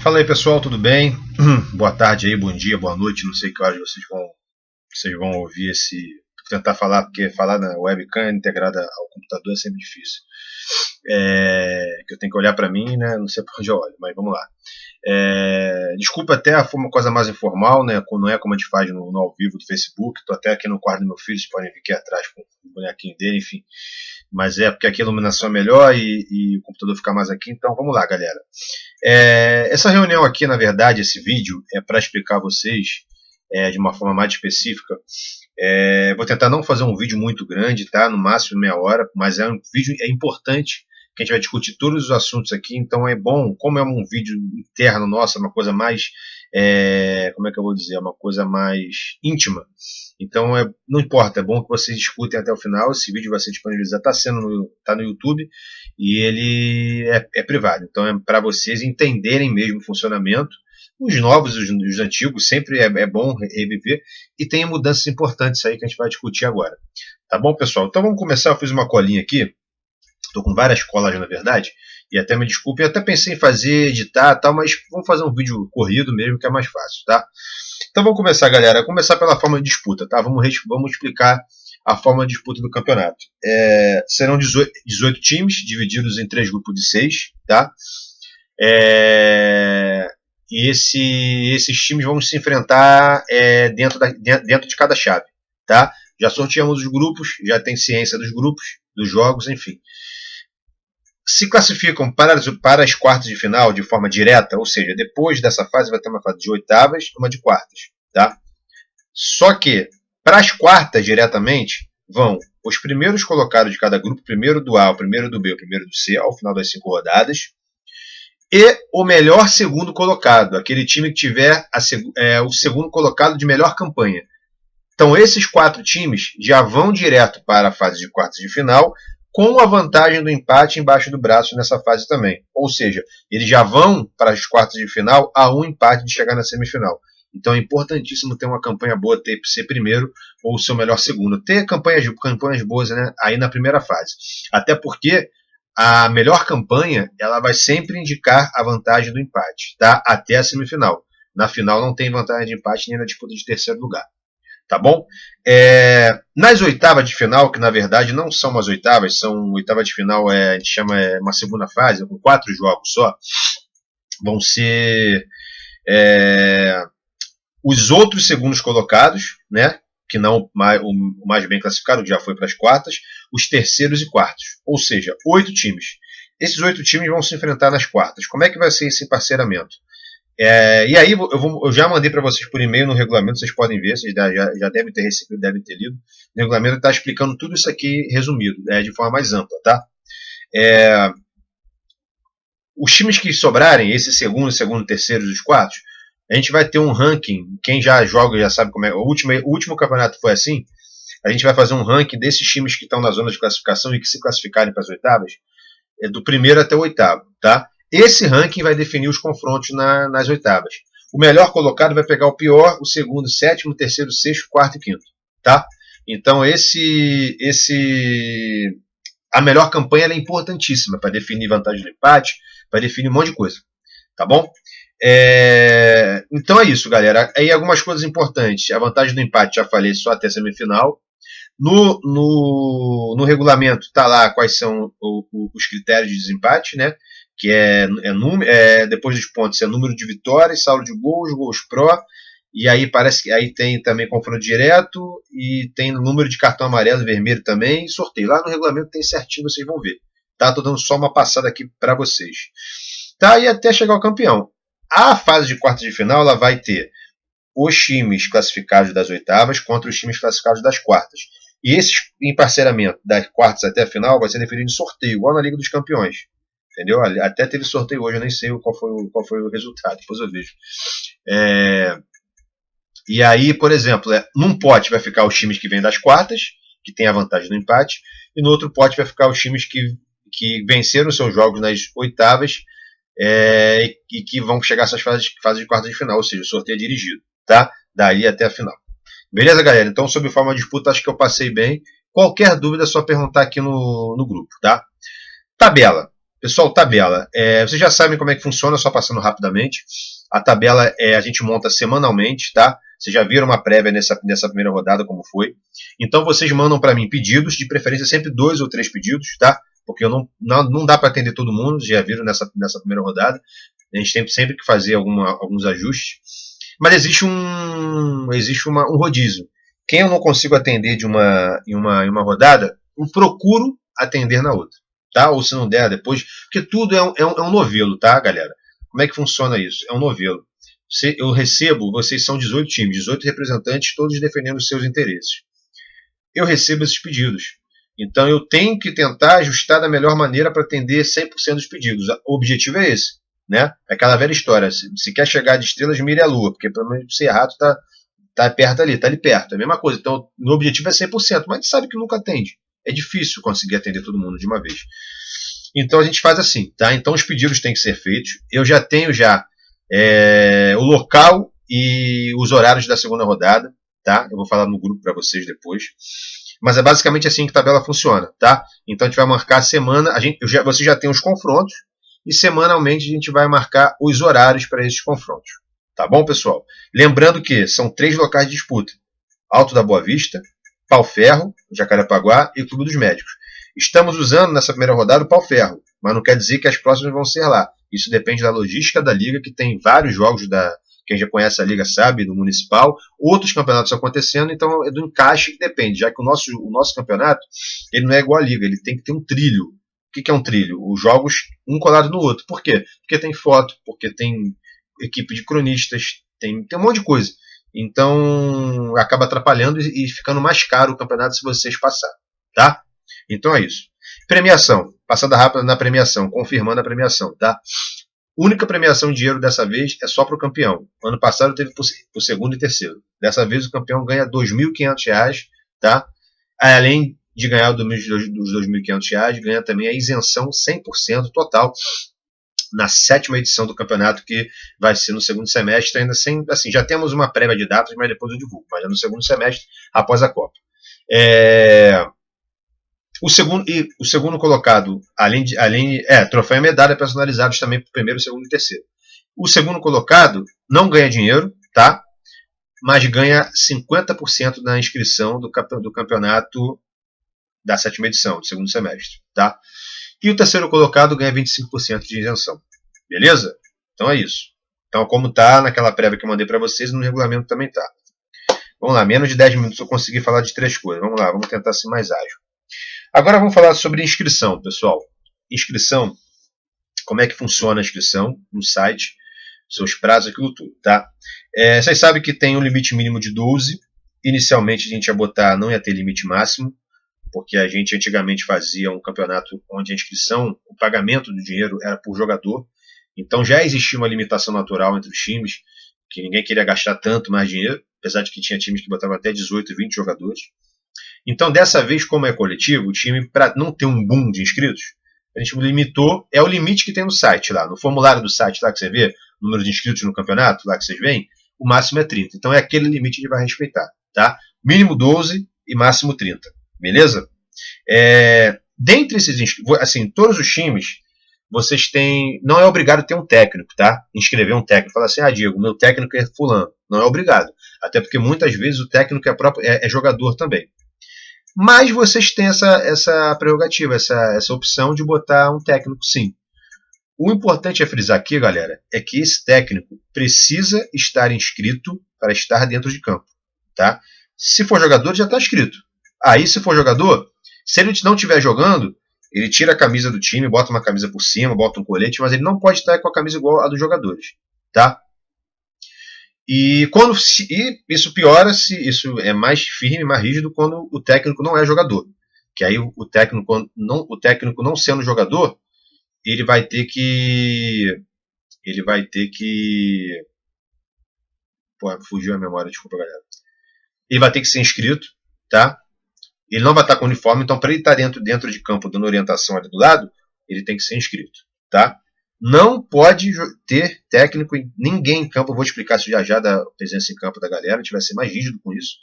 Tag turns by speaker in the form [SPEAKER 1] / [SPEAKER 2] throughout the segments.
[SPEAKER 1] Fala aí pessoal, tudo bem? Boa tarde aí, bom dia, boa noite, não sei que horas vocês vão ouvir esse. Vou tentar falar, porque falar na webcam integrada ao computador é sempre difícil. Que eu tenho que olhar para mim, né? Não sei para onde eu olho, mas vamos lá. Desculpa até uma coisa mais informal, né? Não é como a gente faz no ao vivo do Facebook. Estou até aqui no quarto do meu filho, vocês podem vir aqui atrás com o bonequinho dele, enfim. Mas é porque aqui a iluminação é melhor e o computador fica mais aqui. Então vamos lá, galera. Essa reunião aqui, na verdade, esse vídeo é para explicar a vocês de uma forma mais específica. Vou tentar não fazer um vídeo muito grande, tá? No máximo meia hora, mas é um vídeo importante que a gente vai discutir todos os assuntos aqui. Então é bom, como é um vídeo interno nosso, é uma coisa mais, como é que eu vou dizer, uma coisa mais íntima. Então não importa, é bom que vocês escutem até o final. Esse vídeo vai ser disponibilizado, tá no YouTube e ele é privado. Então é para vocês entenderem mesmo o funcionamento. Os novos e os antigos sempre é bom reviver. E tem mudanças importantes aí que a gente vai discutir agora. Tá bom, pessoal? Então vamos começar. Eu fiz uma colinha aqui. Estou com várias colas, na verdade. E até me desculpe, eu até pensei em fazer, editar e tal, mas vamos fazer um vídeo corrido mesmo, que é mais fácil, tá? Então vamos começar, galera. Vamos começar pela forma de disputa, tá? Vamos explicar a forma de disputa do campeonato. Serão 18 times, divididos em 3 grupos de 6, tá? E esses times vão se enfrentar dentro de cada chave, tá? Já sorteamos os grupos, já tem ciência dos grupos, dos jogos, enfim. Se classificam para as quartas de final de forma direta, ou seja, depois dessa fase vai ter uma fase de oitavas e uma de quartas, tá? Só que para as quartas diretamente vão os primeiros colocados de cada grupo, primeiro do A, o primeiro do B, o primeiro do C, ao final das 5 rodadas, e o melhor segundo colocado, aquele time que tiver o segundo colocado de melhor campanha. Então esses 4 times já vão direto para a fase de quartas de final, com a vantagem do empate embaixo do braço nessa fase também. Ou seja, eles já vão para as quartas de final a um empate de chegar na semifinal. Então é importantíssimo ter uma campanha boa, ser primeiro ou ser o melhor segundo. Ter campanhas boas, né, aí na primeira fase. Até porque a melhor campanha ela vai sempre indicar a vantagem do empate, tá? Até a semifinal. Na final não tem vantagem de empate nem na disputa de terceiro lugar. Tá bom? Nas oitavas de final, que na verdade não são umas oitavas, são oitavas de final, a gente chama uma segunda fase, com 4 jogos só, vão ser os outros segundos colocados, né? Que não o mais bem classificado, que já foi para as quartas, os terceiros e quartos, ou seja, 8 times. Esses 8 times vão se enfrentar nas quartas. Como é que vai ser esse parceiramento? E aí eu já mandei para vocês por e-mail no regulamento, vocês podem ver, vocês já devem ter recebido, devem ter lido. O regulamento está explicando tudo isso aqui resumido, de forma mais ampla, tá? Os times que sobrarem, esses segundo, terceiro e os quartos, a gente vai ter um ranking. Quem já joga já sabe como é. O último campeonato foi assim. A gente vai fazer um ranking desses times que estão na zona de classificação e que se classificarem para as oitavas, do primeiro até o oitavo, tá? Esse ranking vai definir os confrontos nas oitavas. O melhor colocado vai pegar o pior, o segundo, o sétimo, o terceiro, o sexto, o quarto e quinto, tá? Então a melhor campanha é importantíssima para definir vantagem do empate, para definir um monte de coisa, tá bom? Então é isso, galera. Aí algumas coisas importantes. A vantagem do empate, já falei, só até a semifinal. No regulamento está lá quais são os critérios de desempate, né? Que depois dos pontos é número de vitórias, saldo de gols pró, e aí parece que aí tem também confronto direto e tem número de cartão amarelo e vermelho também, e sorteio. Lá no regulamento tem certinho, vocês vão ver. Tá? Tô dando só uma passada aqui para vocês. Tá? E até chegar ao campeão. A fase de quartas de final ela vai ter os times classificados das oitavas contra os times classificados das quartas. E esses emparceramento das quartas até a final vai ser definido em sorteio, igual na Liga dos Campeões. Entendeu? Até teve sorteio hoje, eu nem sei qual foi o resultado, depois eu vejo. E aí, por exemplo, num pote vai ficar os times que vêm das quartas, que tem a vantagem do empate, e no outro pote vai ficar os times que venceram seus jogos nas oitavas e que vão chegar a essas fases de quartas de final, ou seja, o sorteio é dirigido, tá? Daí até a final. Beleza, galera? Então, sobre forma de disputa, acho que eu passei bem. Qualquer dúvida é só perguntar aqui no grupo, tá? Tabela. Pessoal, tabela. Vocês já sabem como é que funciona, só passando rapidamente. A tabela a gente monta semanalmente, tá? Vocês já viram uma prévia nessa primeira rodada, como foi. Então vocês mandam para mim pedidos, de preferência sempre 2 ou 3 pedidos, tá? Porque não dá para atender todo mundo, já viram nessa primeira rodada. A gente tem sempre que fazer alguns ajustes. Mas existe um rodízio. Quem eu não consigo atender em uma rodada, eu procuro atender na outra. Tá? Ou se não der depois, porque tudo é um novelo, tá, galera? Como é que funciona isso? É um novelo. Eu recebo, vocês são 18 times, 18 representantes, todos defendendo os seus interesses. Eu recebo esses pedidos. Então eu tenho que tentar ajustar da melhor maneira para atender 100% dos pedidos. O objetivo é esse. Né? Aquela velha história. Se quer chegar de estrelas, mire a lua, porque pelo menos se errado tá perto ali, tá ali perto. É a mesma coisa. Então o objetivo é 100%, mas a gente sabe que nunca atende. É difícil conseguir atender todo mundo de uma vez. Então a gente faz assim, tá? Então os pedidos têm que ser feitos. Eu já tenho o local e os horários da segunda rodada, tá? Eu vou falar no grupo para vocês depois. Mas é basicamente assim que a tabela funciona, tá? Então a gente vai marcar a semana, você já tem os confrontos e semanalmente a gente vai marcar os horários para esses confrontos. Tá bom, pessoal? Lembrando que são 3 locais de disputa: Alto da Boa Vista, Pau Ferro, Jacarepaguá e Clube dos Médicos. Estamos usando nessa primeira rodada o Pau Ferro, mas não quer dizer que as próximas vão ser lá. Isso depende da logística da Liga, que tem vários jogos quem já conhece a Liga sabe, do Municipal, outros campeonatos acontecendo, então é do encaixe que depende, já que o nosso campeonato ele não é igual à Liga, ele tem que ter um trilho. O que é um trilho? Os jogos um colado no outro. Por quê? Porque tem foto, porque tem equipe de cronistas, tem um monte de coisa. Então acaba atrapalhando e ficando mais caro o campeonato se vocês passarem. Tá? Então é isso. Premiação. Passada rápida na premiação, confirmando a premiação. Tá? Única premiação de dinheiro dessa vez é só para o campeão. Ano passado teve para o segundo e terceiro. Dessa vez o campeão ganha R$ 2.500, tá? Além de ganhar dos R$ 2.500, ganha também a isenção 100% total na 7ª edição do campeonato, que vai ser no segundo semestre, ainda sem, assim, já temos uma prévia de datas, mas depois eu divulgo, mas é no segundo semestre, após a Copa. O segundo colocado, troféu e medalha personalizados também para o primeiro, segundo e terceiro. O segundo colocado não ganha dinheiro, tá? Mas ganha 50% da inscrição do campeonato da 7ª edição, do segundo semestre, tá? E o terceiro colocado ganha 25% de isenção. Beleza? Então é isso. Então, como tá naquela prévia que eu mandei para vocês, no regulamento também tá. Vamos lá, menos de 10 minutos eu consegui falar de 3 coisas. Vamos lá, vamos tentar ser mais ágil. Agora vamos falar sobre inscrição, pessoal. Inscrição, como é que funciona a inscrição no site, seus prazos, aquilo tudo, tá? Vocês sabem que tem um limite mínimo de 12. Inicialmente a gente não ia ter limite máximo, porque a gente antigamente fazia um campeonato onde a inscrição, o pagamento do dinheiro era por jogador. Então já existia uma limitação natural entre os times, que ninguém queria gastar tanto mais dinheiro, apesar de que tinha times que botavam até 18, 20 jogadores. Então dessa vez, como é coletivo, o time, para não ter um boom de inscritos, a gente limitou, é o limite que tem no site lá, no formulário do site lá que você vê, o número de inscritos no campeonato, lá que vocês veem, o máximo é 30. Então é aquele limite que a gente vai respeitar, tá? Mínimo 12 e máximo 30. Beleza? Dentre esses inscritos, assim, todos os times, vocês têm. Não é obrigado ter um técnico, tá? Inscrever um técnico. Falar assim, Diego, meu técnico é fulano. Não é obrigado. Até porque muitas vezes o técnico é jogador também. Mas vocês têm essa prerrogativa, essa opção de botar um técnico, sim. O importante a frisar aqui, galera, é que esse técnico precisa estar inscrito para estar dentro de campo, tá? Se for jogador, já está inscrito. Aí, se for jogador, se ele não estiver jogando, ele tira a camisa do time, bota uma camisa por cima, bota um colete, mas ele não pode estar com a camisa igual a dos jogadores, tá? E isso piora, isso é mais firme, mais rígido quando o técnico não é jogador. Que aí o técnico não sendo jogador, ele vai ter que fugiu a memória, desculpa, galera. Ele vai ter que ser inscrito, tá? Ele não vai estar com uniforme, então para ele estar dentro de campo dando orientação ali do lado, ele tem que ser inscrito, tá? Não pode ter técnico, ninguém em campo, eu vou explicar isso já da presença em campo da galera, a gente vai ser mais rígido com isso,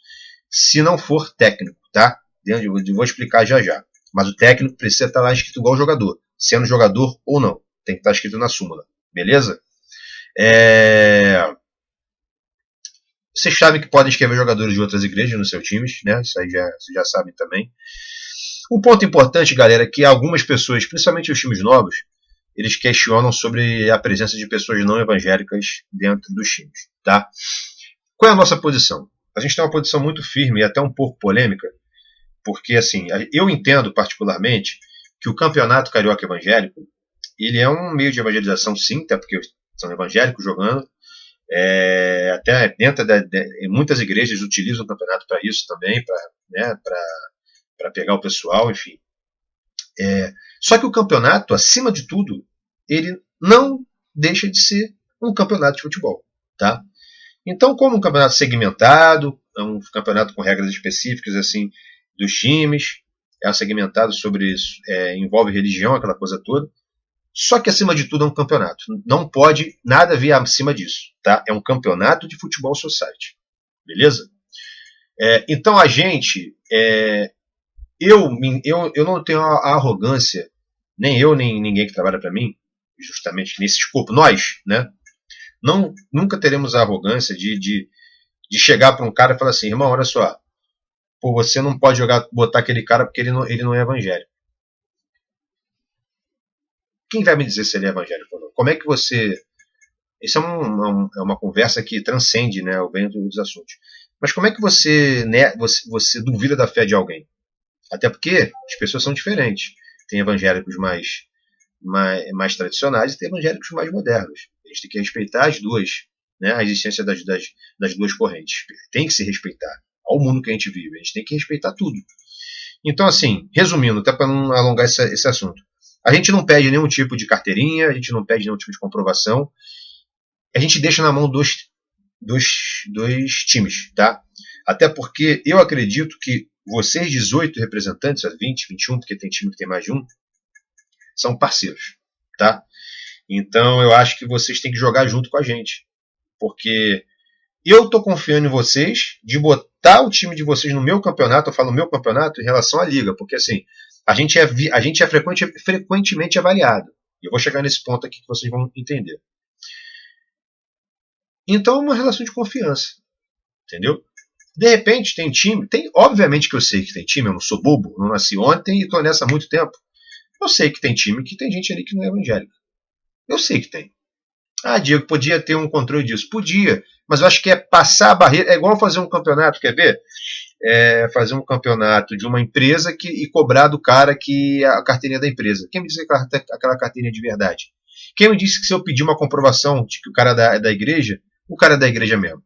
[SPEAKER 1] se não for técnico, tá? Eu vou explicar já. Mas o técnico precisa estar lá inscrito igual o jogador. sendo jogador ou não. Tem que estar escrito na súmula. Beleza? Vocês sabem que podem escrever jogadores de outras igrejas nos seus times, né? Isso aí vocês já sabem também. Um ponto importante, galera, é que algumas pessoas, principalmente os times novos, eles questionam sobre a presença de pessoas não evangélicas dentro dos times, tá? Qual é a nossa posição? A gente tem uma posição muito firme e até um pouco polêmica, porque, assim, eu entendo particularmente que o campeonato carioca evangélico, ele é um meio de evangelização, sim, até porque são evangélicos jogando, até dentro muitas igrejas utilizam o campeonato para isso também, para pegar o pessoal, enfim. Só que o campeonato, acima de tudo, ele não deixa de ser um campeonato de futebol, tá? Então, como um campeonato segmentado, é um campeonato com regras específicas assim dos times, é segmentado sobre isso, envolve religião, aquela coisa toda. Só que acima de tudo é um campeonato. Não pode nada vir acima disso, tá? É um campeonato de futebol society, beleza? Então a gente, eu não tenho a arrogância, nem eu nem ninguém que trabalha para mim, justamente nesse escopo, nós, né? Nunca teremos a arrogância de chegar para um cara e falar assim, irmão, olha só, pô, você não pode botar aquele cara porque ele não é evangélico. Quem vai me dizer se ele é evangélico ou não? Como é que você... Isso é uma conversa que transcende, né, o bem dos assuntos. Mas como é que você você duvida da fé de alguém? Até porque as pessoas são diferentes. Tem evangélicos mais tradicionais e tem evangélicos mais modernos. A gente tem que respeitar as duas, né, a existência das duas correntes. Tem que se respeitar. Ao mundo que a gente vive. A gente tem que respeitar tudo. Então, assim, resumindo, até para não alongar esse assunto. A gente não pede nenhum tipo de carteirinha, a gente não pede nenhum tipo de comprovação. A gente deixa na mão dos times, tá? Até porque eu acredito que vocês, 18 representantes, 20, 21, porque tem time que tem mais de um, são parceiros, tá? Então eu acho que vocês têm que jogar junto com a gente. Porque eu estou confiando em vocês de botar o time de vocês no meu campeonato, eu falo meu campeonato, em relação à liga, porque assim, a gente é frequentemente avaliado. E eu vou chegar nesse ponto aqui que vocês vão entender. Então é uma relação de confiança. Entendeu? De repente tem time, obviamente que eu sei que tem time, eu não sou bobo, não nasci ontem e estou nessa há muito tempo. Eu sei que tem time que tem gente ali que não é evangélica. Eu sei que tem. Ah, Diego, podia ter um controle disso. Podia, mas eu acho que é passar a barreira. É igual fazer um campeonato, quer ver? Fazer um campeonato de uma empresa e cobrar do cara que a carteirinha da empresa. Quem me disse que aquela carteirinha é de verdade? Quem me disse que se eu pedir uma comprovação de que o cara é da igreja, o cara é da igreja mesmo?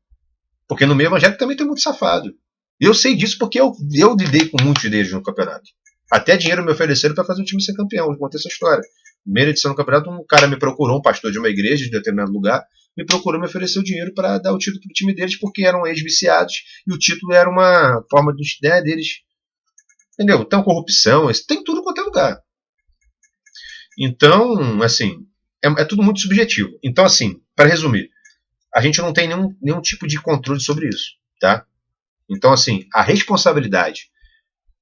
[SPEAKER 1] Porque no meio evangélico também tem muito safado. Eu sei disso porque eu lidei com muitos deles no campeonato. Até dinheiro me ofereceram para fazer o time ser campeão. Eu contei essa história. Primeira edição do campeonato, um cara me procurou, um pastor de uma igreja de determinado lugar, me procurou, me ofereceu dinheiro para dar o título para o time deles, porque eram ex-viciados e o título era uma forma deles. Entendeu? Então, corrupção, tem tudo quanto é lugar. Então, assim, é tudo muito subjetivo. Então, assim, para resumir, a gente não tem nenhum tipo de controle sobre isso, tá? Então, assim, a responsabilidade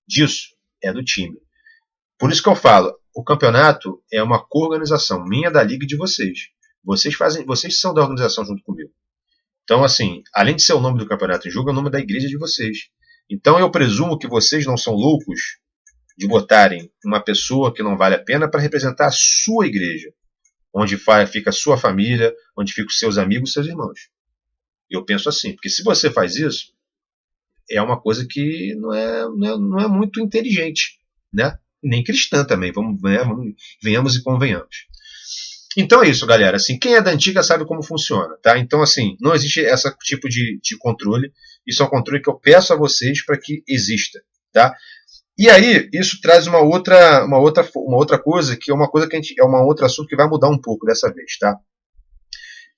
[SPEAKER 1] disso é do time. Por isso que eu falo, o campeonato é uma coorganização minha, da liga e de vocês. Vocês são da organização junto comigo. Então, assim, além de ser o nome do campeonato em jogo, é o nome da igreja de vocês. Então, eu presumo que vocês não são loucos de botarem uma pessoa que não vale a pena para representar a sua igreja, onde fica a sua família, onde ficam os seus amigos, seus irmãos. Eu penso assim, porque se você faz isso, é uma coisa que não é muito inteligente, né? Nem cristã também, venhamos e convenhamos. Então é isso, galera. Assim, quem é da antiga sabe como funciona, tá? Então, assim, não existe esse tipo de controle. Isso é um controle que eu peço a vocês para que exista, tá? E aí, isso traz uma outra coisa, que é uma coisa que é um outro assunto que vai mudar um pouco dessa vez, tá?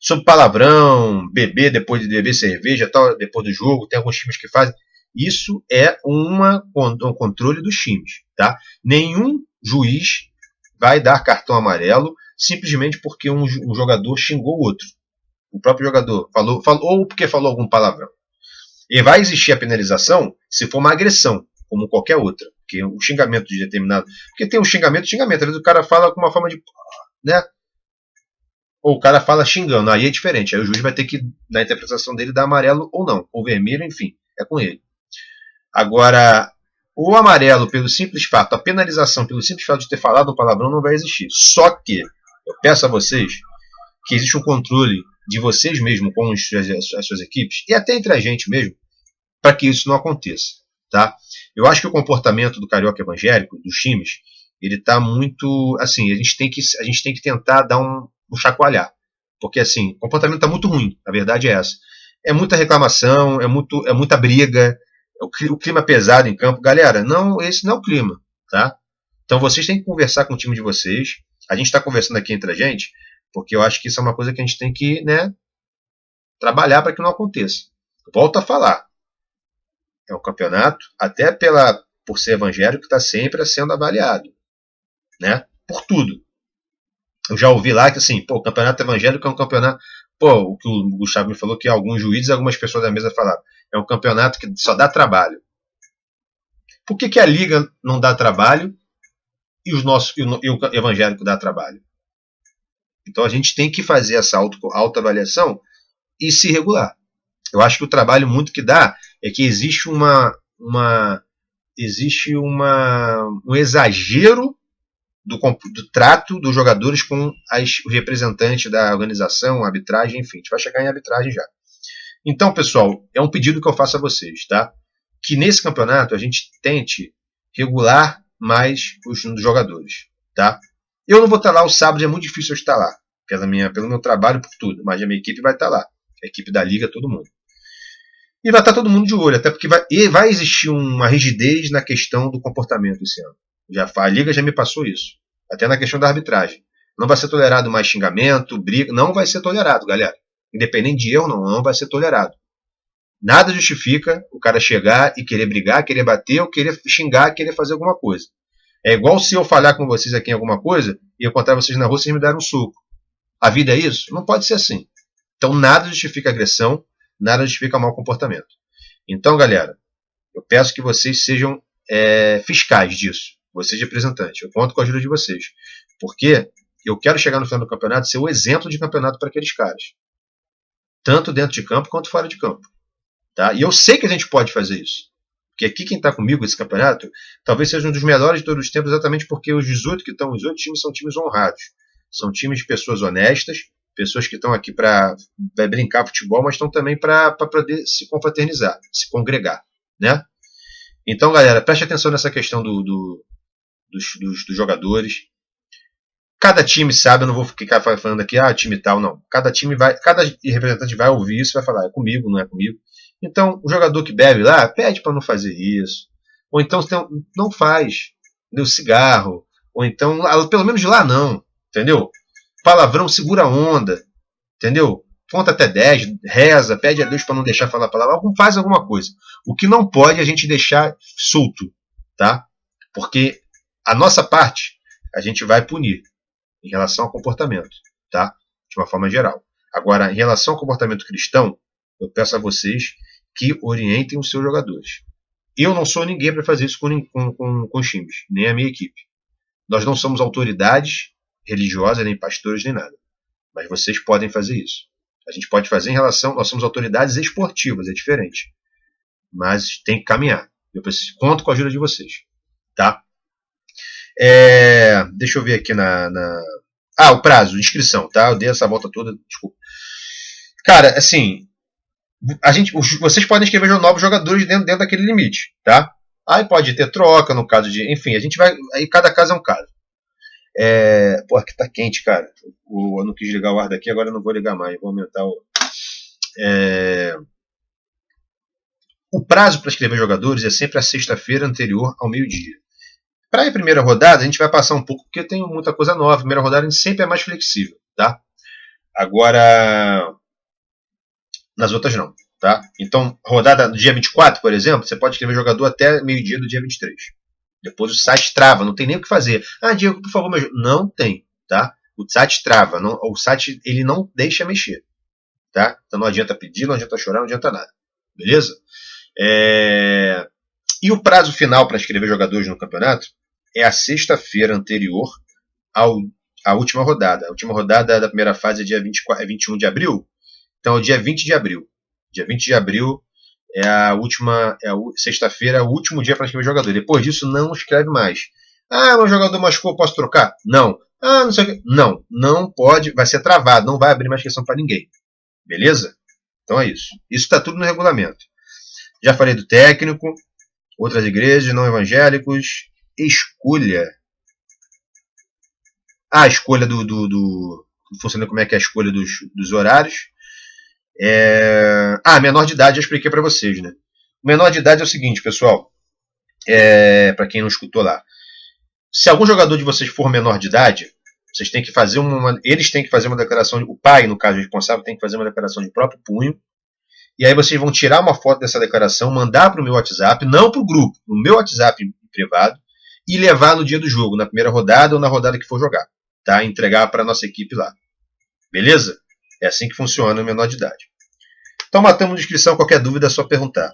[SPEAKER 1] Sobre palavrão, beber depois de beber cerveja, tal, depois do jogo, tem alguns times que fazem. Isso é um controle dos times, tá? Nenhum juiz vai dar cartão amarelo simplesmente porque um jogador xingou o outro. O próprio jogador falou ou porque falou algum palavrão. E vai existir a penalização se for uma agressão, como qualquer outra. Porque o xingamento de determinado... Porque tem um xingamento. Às vezes o cara fala com uma forma de... né? Ou o cara fala xingando. Aí é diferente. Aí o juiz vai ter que, na interpretação dele, dar amarelo ou não. Ou vermelho, enfim. É com ele. Agora, o amarelo pelo simples fato, a penalização pelo simples fato de ter falado um palavrão não vai existir. Só que eu peço a vocês que existe um controle de vocês mesmos com as suas equipes e até entre a gente mesmo, para que isso não aconteça. Tá? Eu acho que o comportamento do carioca evangélico, dos times, ele está muito... assim, a gente tem que tentar dar um chacoalhar. Porque assim, o comportamento está muito ruim, a verdade é essa. É muita reclamação, é muita briga, o clima pesado em campo. Galera, não, esse não é o clima. Tá? Então vocês têm que conversar com o time de vocês. A gente está conversando aqui entre a gente, porque eu acho que isso é uma coisa que a gente tem que, né, trabalhar para que não aconteça. Volto a falar. É um campeonato, até por ser evangélico, está sempre sendo avaliado. Né? Por tudo. Eu já ouvi lá que assim, o campeonato evangélico é um campeonato... o que o Gustavo me falou, que alguns juízes, algumas pessoas da mesa falaram, é um campeonato que só dá trabalho. Por que a Liga não dá trabalho e o evangélico dá trabalho? Então a gente tem que fazer essa autoavaliação e se regular. Eu acho que o trabalho muito que dá é que existe um exagero do trato dos jogadores com os representantes da organização, arbitragem, enfim, a gente vai chegar em arbitragem já. Então, pessoal, é um pedido que eu faço a vocês, tá? Que nesse campeonato a gente tente regular mais os jogadores, tá? Eu não vou estar lá, o sábado é muito difícil eu estar lá, pelo meu trabalho, por tudo, mas a minha equipe vai estar lá, a equipe da Liga, todo mundo. E vai estar todo mundo de olho, até porque vai existir uma rigidez na questão do comportamento esse ano. A Liga já me passou isso. Até na questão da arbitragem. Não vai ser tolerado mais xingamento, briga. Não vai ser tolerado, galera. Independente de erro, não vai ser tolerado. Nada justifica o cara chegar e querer brigar, querer bater, ou querer xingar, querer fazer alguma coisa. É igual se eu falhar com vocês aqui em alguma coisa e eu encontrar vocês na rua, vocês me deram um soco. A vida é isso? Não pode ser assim. Então nada justifica agressão, nada justifica mau comportamento. Então, galera, eu peço que vocês sejam fiscais disso. Vocês representantes. Eu conto com a ajuda de vocês. Porque eu quero chegar no final do campeonato e ser o exemplo de campeonato para aqueles caras. Tanto dentro de campo quanto fora de campo. Tá? E eu sei que a gente pode fazer isso. Porque aqui quem está comigo esse campeonato talvez seja um dos melhores de todos os tempos, exatamente porque os 18 times são times honrados. São times de pessoas honestas, pessoas que estão aqui para brincar futebol, mas estão também para poder se confraternizar, se congregar. Né? Então, galera, preste atenção nessa questão dos jogadores. Cada time sabe, eu não vou ficar falando aqui, time tal, não. Cada representante vai ouvir isso e vai falar, é comigo, não é comigo. Então, o jogador que bebe lá, pede para não fazer isso. Ou então, não faz. Deu cigarro. Ou então, pelo menos de lá não. Entendeu? Palavrão, segura a onda. Entendeu? Conta até 10, reza, pede a Deus para não deixar falar palavra. Faz alguma coisa. O que não pode é a gente deixar solto. Tá? Porque a nossa parte, a gente vai punir. Em relação ao comportamento. Tá? De uma forma geral. Agora, em relação ao comportamento cristão, eu peço a vocês que orientem os seus jogadores. Eu não sou ninguém para fazer isso com os times, nem a minha equipe. Nós não somos autoridades religiosas, nem pastores, nem nada. Mas vocês podem fazer isso. A gente pode fazer em relação... Nós somos autoridades esportivas, é diferente. Mas tem que caminhar. Eu conto com a ajuda de vocês. Tá? Deixa eu ver aqui o prazo, inscrição, tá? Eu dei essa volta toda, desculpa. Cara, assim... vocês podem escrever novos jogadores dentro daquele limite, tá? Aí pode ter troca, no caso de... Enfim, a gente vai... Aí cada caso é um caso. Aqui tá quente, cara. Eu não quis ligar o ar daqui, agora eu não vou ligar mais. Vou aumentar o... O prazo para escrever jogadores é sempre a sexta-feira anterior ao meio-dia. Para a primeira rodada, a gente vai passar um pouco, porque tem muita coisa nova. A primeira rodada a gente sempre é mais flexível, tá? Agora... Nas outras não, tá? Então, rodada do dia 24, por exemplo, você pode escrever jogador até meio-dia do dia 23. Depois o site trava, não tem nem o que fazer. Diego, por favor, me ajuda. Não tem, tá? O site trava, o site ele não deixa mexer, tá? Então não adianta pedir, não adianta chorar, não adianta nada. Beleza? E o prazo final para inscrever jogadores no campeonato é a sexta-feira anterior à última rodada. A última rodada da primeira fase é dia 21 de abril. Então é o dia 20 de abril. Dia 20 de abril é a última, sexta-feira é o último dia para inscrever jogador. Depois disso não escreve mais. Ah, meu jogador machucou, posso trocar? Não. Ah, não sei o que. Não, não pode, vai ser travado, não vai abrir mais inscrição para ninguém. Beleza? Então é isso. Isso está tudo no regulamento. Já falei do técnico, outras igrejas, não evangélicos, escolha. A escolha funciona como é que é a escolha dos horários. Menor de idade, já expliquei para vocês, né? O menor de idade é o seguinte, pessoal. Para quem não escutou lá. Se algum jogador de vocês for menor de idade, vocês têm que fazer eles têm que fazer uma declaração, o pai, no caso, o responsável, tem que fazer uma declaração de próprio punho. E aí vocês vão tirar uma foto dessa declaração, mandar para o meu WhatsApp, não para o grupo, no meu WhatsApp privado, e levar no dia do jogo, na primeira rodada ou na rodada que for jogar. Tá? Entregar para a nossa equipe lá. Beleza? É assim que funciona o menor de idade. Então matamos a inscrição, qualquer dúvida é só perguntar.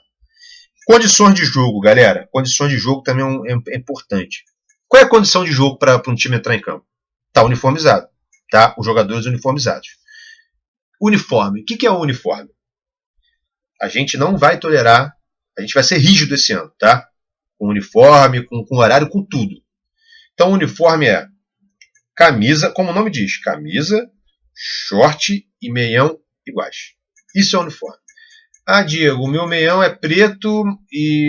[SPEAKER 1] Condições de jogo, galera. Condições de jogo também é importante. Qual é a condição de jogo para um time entrar em campo? Tá uniformizado. Tá? Os jogadores uniformizados. Uniforme. O que é o uniforme? A gente não vai tolerar, a gente vai ser rígido esse ano, tá? Com uniforme, com horário, com tudo. Então o uniforme é camisa, como o nome diz, camisa, short e meião iguais. Isso é o uniforme. Ah, Diego, o meu meião é preto,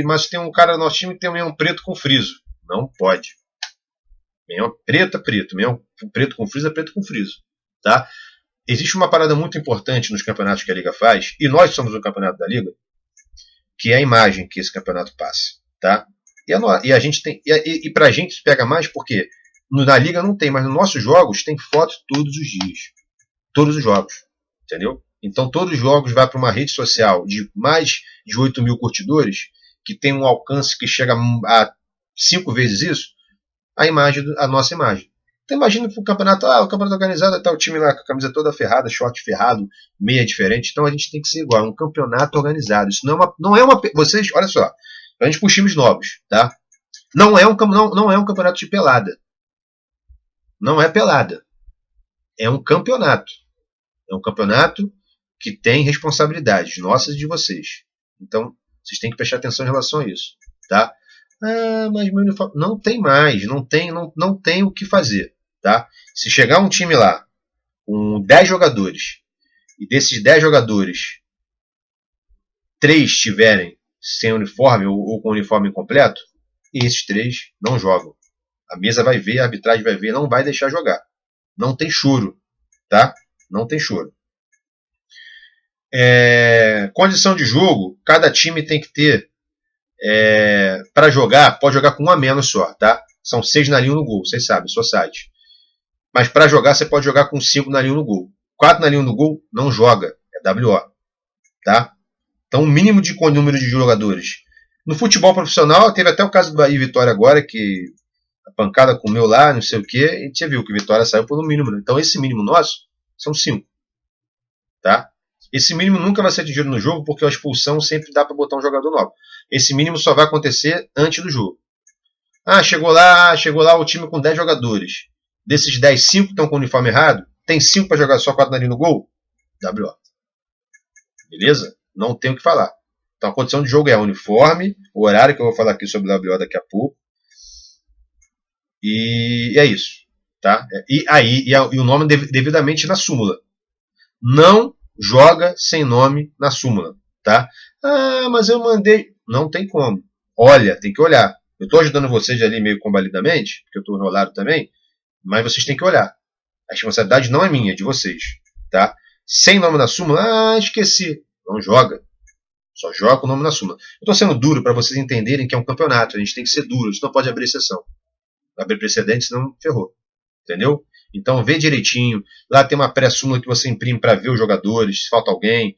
[SPEAKER 1] mas tem um cara no nosso time que tem um meião preto com friso. Não pode. Meião preto é preto, meião preto com friso é preto com friso, tá? Existe uma parada muito importante nos campeonatos que a Liga faz, e nós somos o campeonato da Liga, que é a imagem que esse campeonato passa, tá? E a gente tem, e pra gente isso pega mais porque na Liga não tem, mas nos nossos jogos tem foto todos os dias. Todos os jogos, entendeu? Então todos os jogos vai para uma rede social de mais de 8 mil curtidores, que tem um alcance que chega a 5 vezes isso, a nossa imagem. Então imagina o campeonato organizado, tá o time lá com a camisa toda ferrada, short ferrado, meia diferente. Então a gente tem que ser igual, um campeonato organizado. Isso não é uma vocês, olha só, a gente pros times novos, tá? Não é um campeonato de pelada. Não é pelada. É um campeonato. É um campeonato que tem responsabilidades nossas e de vocês. Então vocês têm que prestar atenção em relação a isso, tá? Mas meu uniforme não tem mais, não tem o que fazer. Tá? Se chegar um time lá com 10 jogadores e desses 10 jogadores 3 estiverem sem uniforme ou com uniforme incompleto, esses 3 não jogam. A mesa vai ver, a arbitragem vai ver, não vai deixar jogar. Não tem choro. Tá? Não tem choro. Condição de jogo, cada time tem que ter para jogar, pode jogar com um a menos só. Tá? São 6 na linha no gol, vocês sabem, sua site. Mas para jogar, você pode jogar com 5 na linha no gol. 4 na linha no gol, não joga. É WO. Tá? Então, o mínimo de número de jogadores. No futebol profissional, teve até o caso do Bahia e Vitória agora, que a pancada comeu lá, não sei o quê, e você viu que Vitória saiu por um mínimo. Né? Então, esse mínimo nosso são 5. Tá? Esse mínimo nunca vai ser atingido no jogo, porque a expulsão sempre dá para botar um jogador novo. Esse mínimo só vai acontecer antes do jogo. Chegou lá o time com 10 jogadores. Desses 10, 5 estão com o uniforme errado. Tem 5 para jogar só 4 na linha no gol? WO. Beleza? Não tem o que falar. Então a condição de jogo é uniforme, o horário que eu vou falar aqui sobre WO daqui a pouco. E é isso. Tá? E o nome devidamente na súmula. Não joga sem nome na súmula. Tá? Mas eu mandei. Não tem como. Olha, tem que olhar. Eu estou ajudando vocês ali meio convalidamente, porque eu estou enrolado também. Mas vocês têm que olhar. A responsabilidade não é minha, é de vocês. Tá? Sem nome na súmula, esqueci. Não joga. Só joga com o nome na súmula. Eu estou sendo duro para vocês entenderem que é um campeonato. A gente tem que ser duro. Isso não pode abrir exceção. Abrir precedente, senão ferrou. Entendeu? Então vê direitinho. Lá tem uma pré-súmula que você imprime para ver os jogadores. Se falta alguém.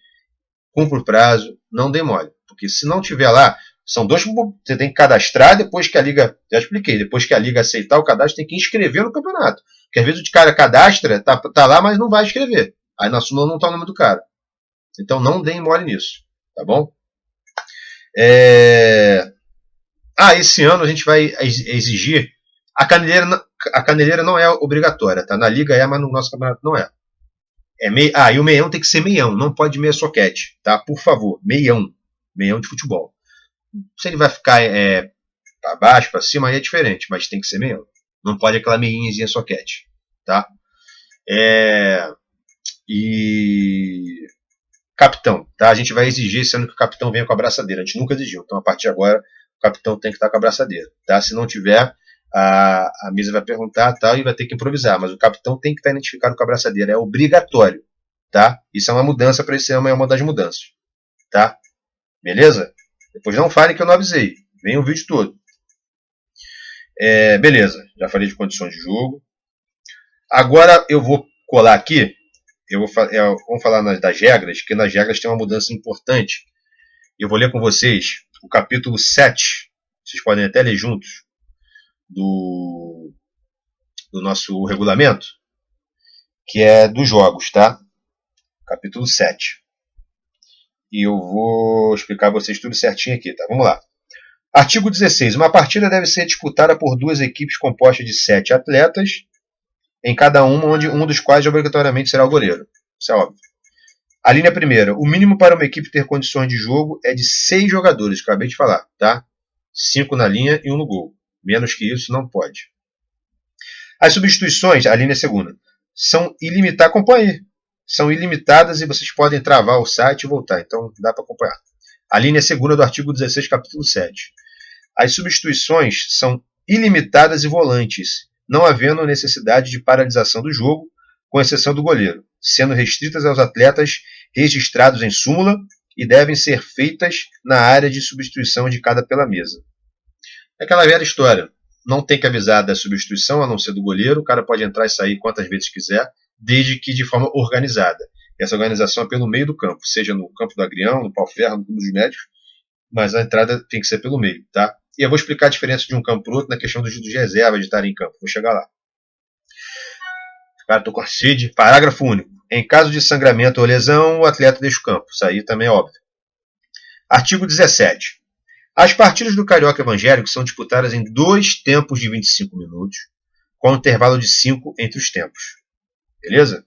[SPEAKER 1] Cumpra o prazo. Não demore. Porque se não tiver lá, são 2. Você tem que cadastrar depois que a Liga. Já expliquei. Depois que a Liga aceitar o cadastro, tem que inscrever no campeonato. Porque às vezes o cara cadastra, tá lá, mas não vai escrever. Aí na súmula não está o nome do cara. Então não deem mole nisso. Tá bom? Esse ano a gente vai exigir. A caneleira não é obrigatória, tá? Na liga é, mas no nosso campeonato não é. E o meião tem que ser meião, não pode meia soquete, tá? Por favor, meião. Meião de futebol. Se ele vai ficar para baixo, para cima, aí é diferente, mas tem que ser meião. Não pode aquela meinhazinha soquete, tá? E capitão, tá? A gente vai exigir, sendo que o capitão venha com a braçadeira. A gente nunca exigiu, então a partir de agora o capitão tem que estar com a braçadeira, tá? Se não tiver, a mesa vai perguntar, tá? E vai ter que improvisar, mas o capitão tem que estar identificado com a braçadeira, é obrigatório, tá? Isso é uma mudança para esse ano, é uma das mudanças, tá? Beleza? Depois não falem que eu não avisei, vem o vídeo todo. Beleza, já falei de condições de jogo. Agora eu vou colar aqui. Vamos falar das regras, que nas regras tem uma mudança importante. Eu vou ler com vocês o capítulo 7. Vocês podem até ler juntos. Do nosso regulamento. Que é dos jogos, tá? Capítulo 7. E eu vou explicar a vocês tudo certinho aqui, tá? Vamos lá. Artigo 16. Uma partida deve ser disputada por duas equipes compostas de 7 atletas, em cada uma, onde um dos quais obrigatoriamente será o goleiro. Isso é óbvio. A linha primeira. O mínimo para uma equipe ter condições de jogo é de 6 jogadores, que eu acabei de falar, tá? 5 na linha e 1 no gol. Menos que isso, não pode. As substituições, a linha segunda, são ilimitadas. Acompanhe aí. São ilimitadas e vocês podem travar o site e voltar. Então, dá para acompanhar. A linha segunda do artigo 16, capítulo 7. As substituições são ilimitadas e volantes, não havendo necessidade de paralisação do jogo, com exceção do goleiro, sendo restritas aos atletas registrados em súmula e devem ser feitas na área de substituição indicada pela mesa. É aquela velha história. Não tem que avisar da substituição, a não ser do goleiro. O cara pode entrar e sair quantas vezes quiser, desde que de forma organizada. Essa organização é pelo meio do campo, seja no campo do Agrião, no pau-ferro, no clube dos médicos, mas a entrada tem que ser pelo meio, tá? E eu vou explicar a diferença de um campo para o outro na questão dos reservas de estarem em campo. Vou chegar lá. Cara, tô com a sede. Parágrafo único. Em caso de sangramento ou lesão, o atleta deixa o campo. Isso aí também é óbvio. Artigo 17. As partidas do Carioca Evangélico são disputadas em 2 tempos de 25 minutos, com um intervalo de 5 entre os tempos. Beleza?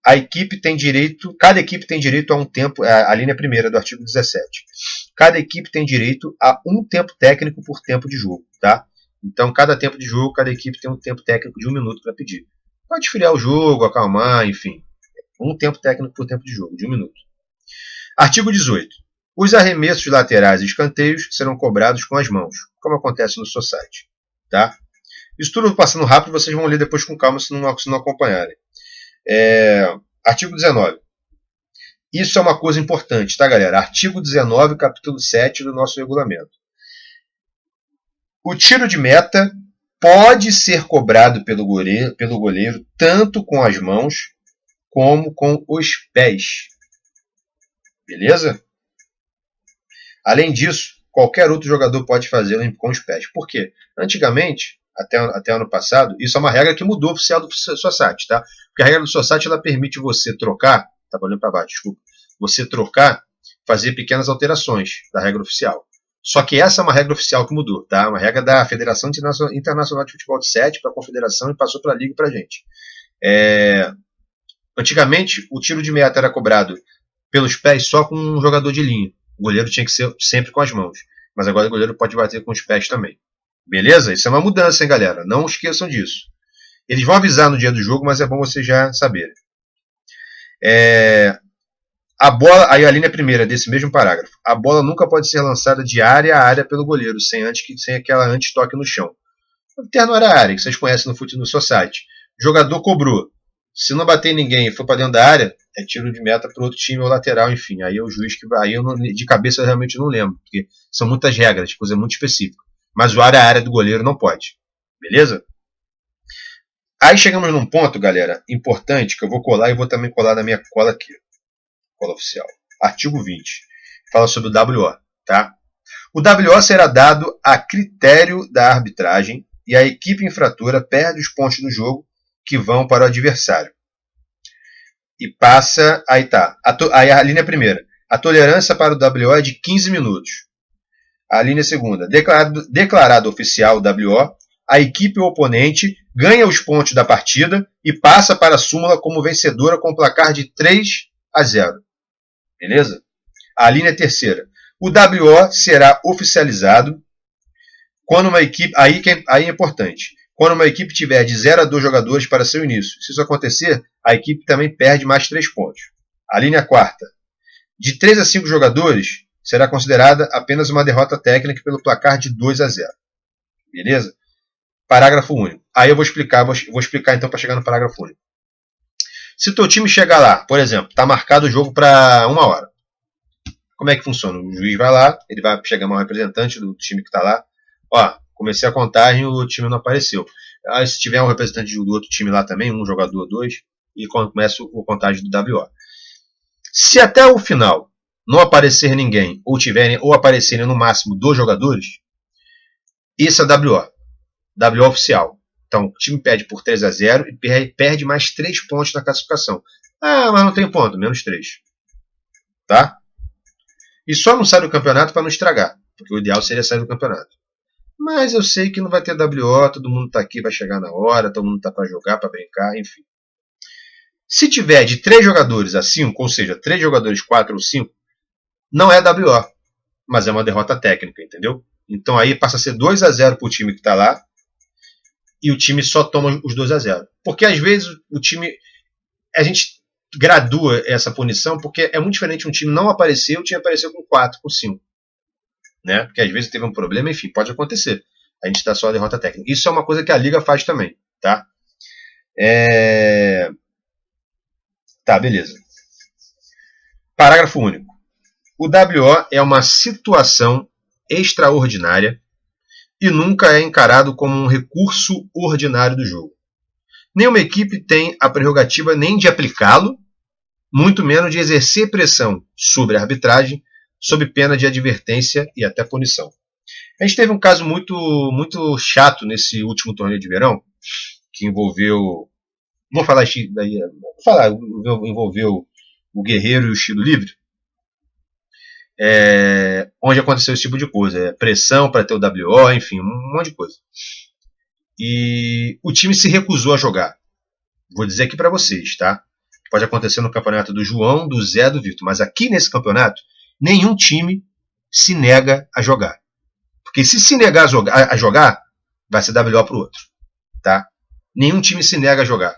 [SPEAKER 1] Cada equipe tem direito a um tempo, a linha primeira do artigo 17. Cada equipe tem direito a um tempo técnico por tempo de jogo, tá? Então, cada tempo de jogo, cada equipe tem um tempo técnico de 1 minuto para pedir. Pode esfriar o jogo, acalmar, enfim. Um tempo técnico por tempo de jogo, de 1 minuto. Artigo 18. Os arremessos laterais e escanteios serão cobrados com as mãos, como acontece no Society, tá? Isso tudo passando rápido, vocês vão ler depois com calma se não acompanharem. Artigo 19. Isso é uma coisa importante, tá, galera? Artigo 19, capítulo 7 do nosso regulamento. O tiro de meta pode ser cobrado pelo goleiro tanto com as mãos como com os pés. Beleza? Além disso, qualquer outro jogador pode fazê-lo com os pés. Por quê? Antigamente, até ano passado, isso é uma regra que mudou oficial do Society, tá? Porque a regra do Society ela permite você trocar, tá olhando para baixo, desculpa, você trocar, fazer pequenas alterações da regra oficial. Só que essa é uma regra oficial que mudou, tá? Uma regra da Federação Internacional de Futebol de 7 para a Confederação e passou para a Liga e para a gente. Antigamente, o tiro de meta era cobrado pelos pés só com um jogador de linha. O goleiro tinha que ser sempre com as mãos. Mas agora o goleiro pode bater com os pés também. Beleza? Isso é uma mudança, hein, galera? Não esqueçam disso. Eles vão avisar no dia do jogo, mas é bom vocês já saberem. A bola, aí a linha primeira desse mesmo parágrafo. A bola nunca pode ser lançada de área a área pelo goleiro, sem aquela antes-toque no chão. O terno era a área, que vocês conhecem no Society. O jogador cobrou. Se não bater em ninguém e for para dentro da área, é tiro de meta para outro time ou lateral, enfim. Aí é o juiz que vai. Aí de cabeça eu realmente não lembro, porque são muitas regras, coisa muito específica. Mas o área do goleiro não pode. Beleza? Aí chegamos num ponto, galera, importante, que eu vou colar e vou também colar na minha cola aqui. Cola oficial. Artigo 20. Fala sobre o WO, tá? O WO será dado a critério da arbitragem e a equipe infratora perde os pontos do jogo que vão para o adversário. E passa... Aí tá. Aí a linha primeira. A tolerância para o WO é de 15 minutos. A linha segunda. Declarado oficial WO, a equipe oponente ganha os pontos da partida e passa para a súmula como vencedora com placar de 3-0. Beleza? A linha terceira. O WO será oficializado quando uma equipe... Aí é importante. Quando uma equipe tiver de 0 a 2 jogadores para seu início. Se isso acontecer, a equipe também perde mais 3 pontos. A linha quarta. De 3 a 5 jogadores, será considerada apenas uma derrota técnica pelo placar de 2-0. Beleza? Parágrafo único. Aí eu vou explicar então para chegar no parágrafo único. Se teu time chegar lá, por exemplo, está marcado o jogo para 1 hora. Como é que funciona? O juiz vai lá, ele vai chegar um representante do time que está lá. Ó, comecei a contagem, o time não apareceu. Aí, se tiver um representante do outro time lá também, um jogador, 2, e começa a contagem do WO. Se até o final não aparecer ninguém, ou aparecerem no máximo 2 jogadores, isso é WO. WO oficial. Então, o time perde por 3-0 e perde mais 3 pontos na classificação. Ah, mas não tem ponto, menos 3. Tá? E só não sai do campeonato para não estragar, porque o ideal seria sair do campeonato. Mas eu sei que não vai ter WO, todo mundo está aqui, vai chegar na hora, todo mundo está para jogar, para brincar, enfim. Se tiver de 3 jogadores a 5, ou seja, 3 jogadores, 4 ou 5, não é WO, mas é uma derrota técnica, entendeu? Então aí passa a ser 2-0 para o time que está lá, e o time só toma os 2-0. Porque às vezes o time... A gente gradua essa punição porque é muito diferente um time não aparecer, o time apareceu com 4, com 5. Né? Porque às vezes teve um problema, enfim, pode acontecer. A gente dá só a derrota técnica. Isso é uma coisa que a Liga faz também. Tá, tá, beleza. Parágrafo único. O WO é uma situação extraordinária e nunca é encarado como um recurso ordinário do jogo. Nenhuma equipe tem a prerrogativa nem de aplicá-lo, muito menos de exercer pressão sobre a arbitragem, sob pena de advertência e até punição. A gente teve um caso muito, muito chato nesse último torneio de verão, que envolveu... envolveu o Guerreiro e o Estilo Livre, onde aconteceu esse tipo de coisa. Pressão para ter o WO, enfim, um monte de coisa. E o time se recusou a jogar. Vou dizer aqui para vocês, tá? Pode acontecer no campeonato do João, do Zé, do Vitor. Mas aqui nesse campeonato, nenhum time se nega a jogar. Porque se negar a jogar, vai ser WO para o outro. Tá? Nenhum time se nega a jogar.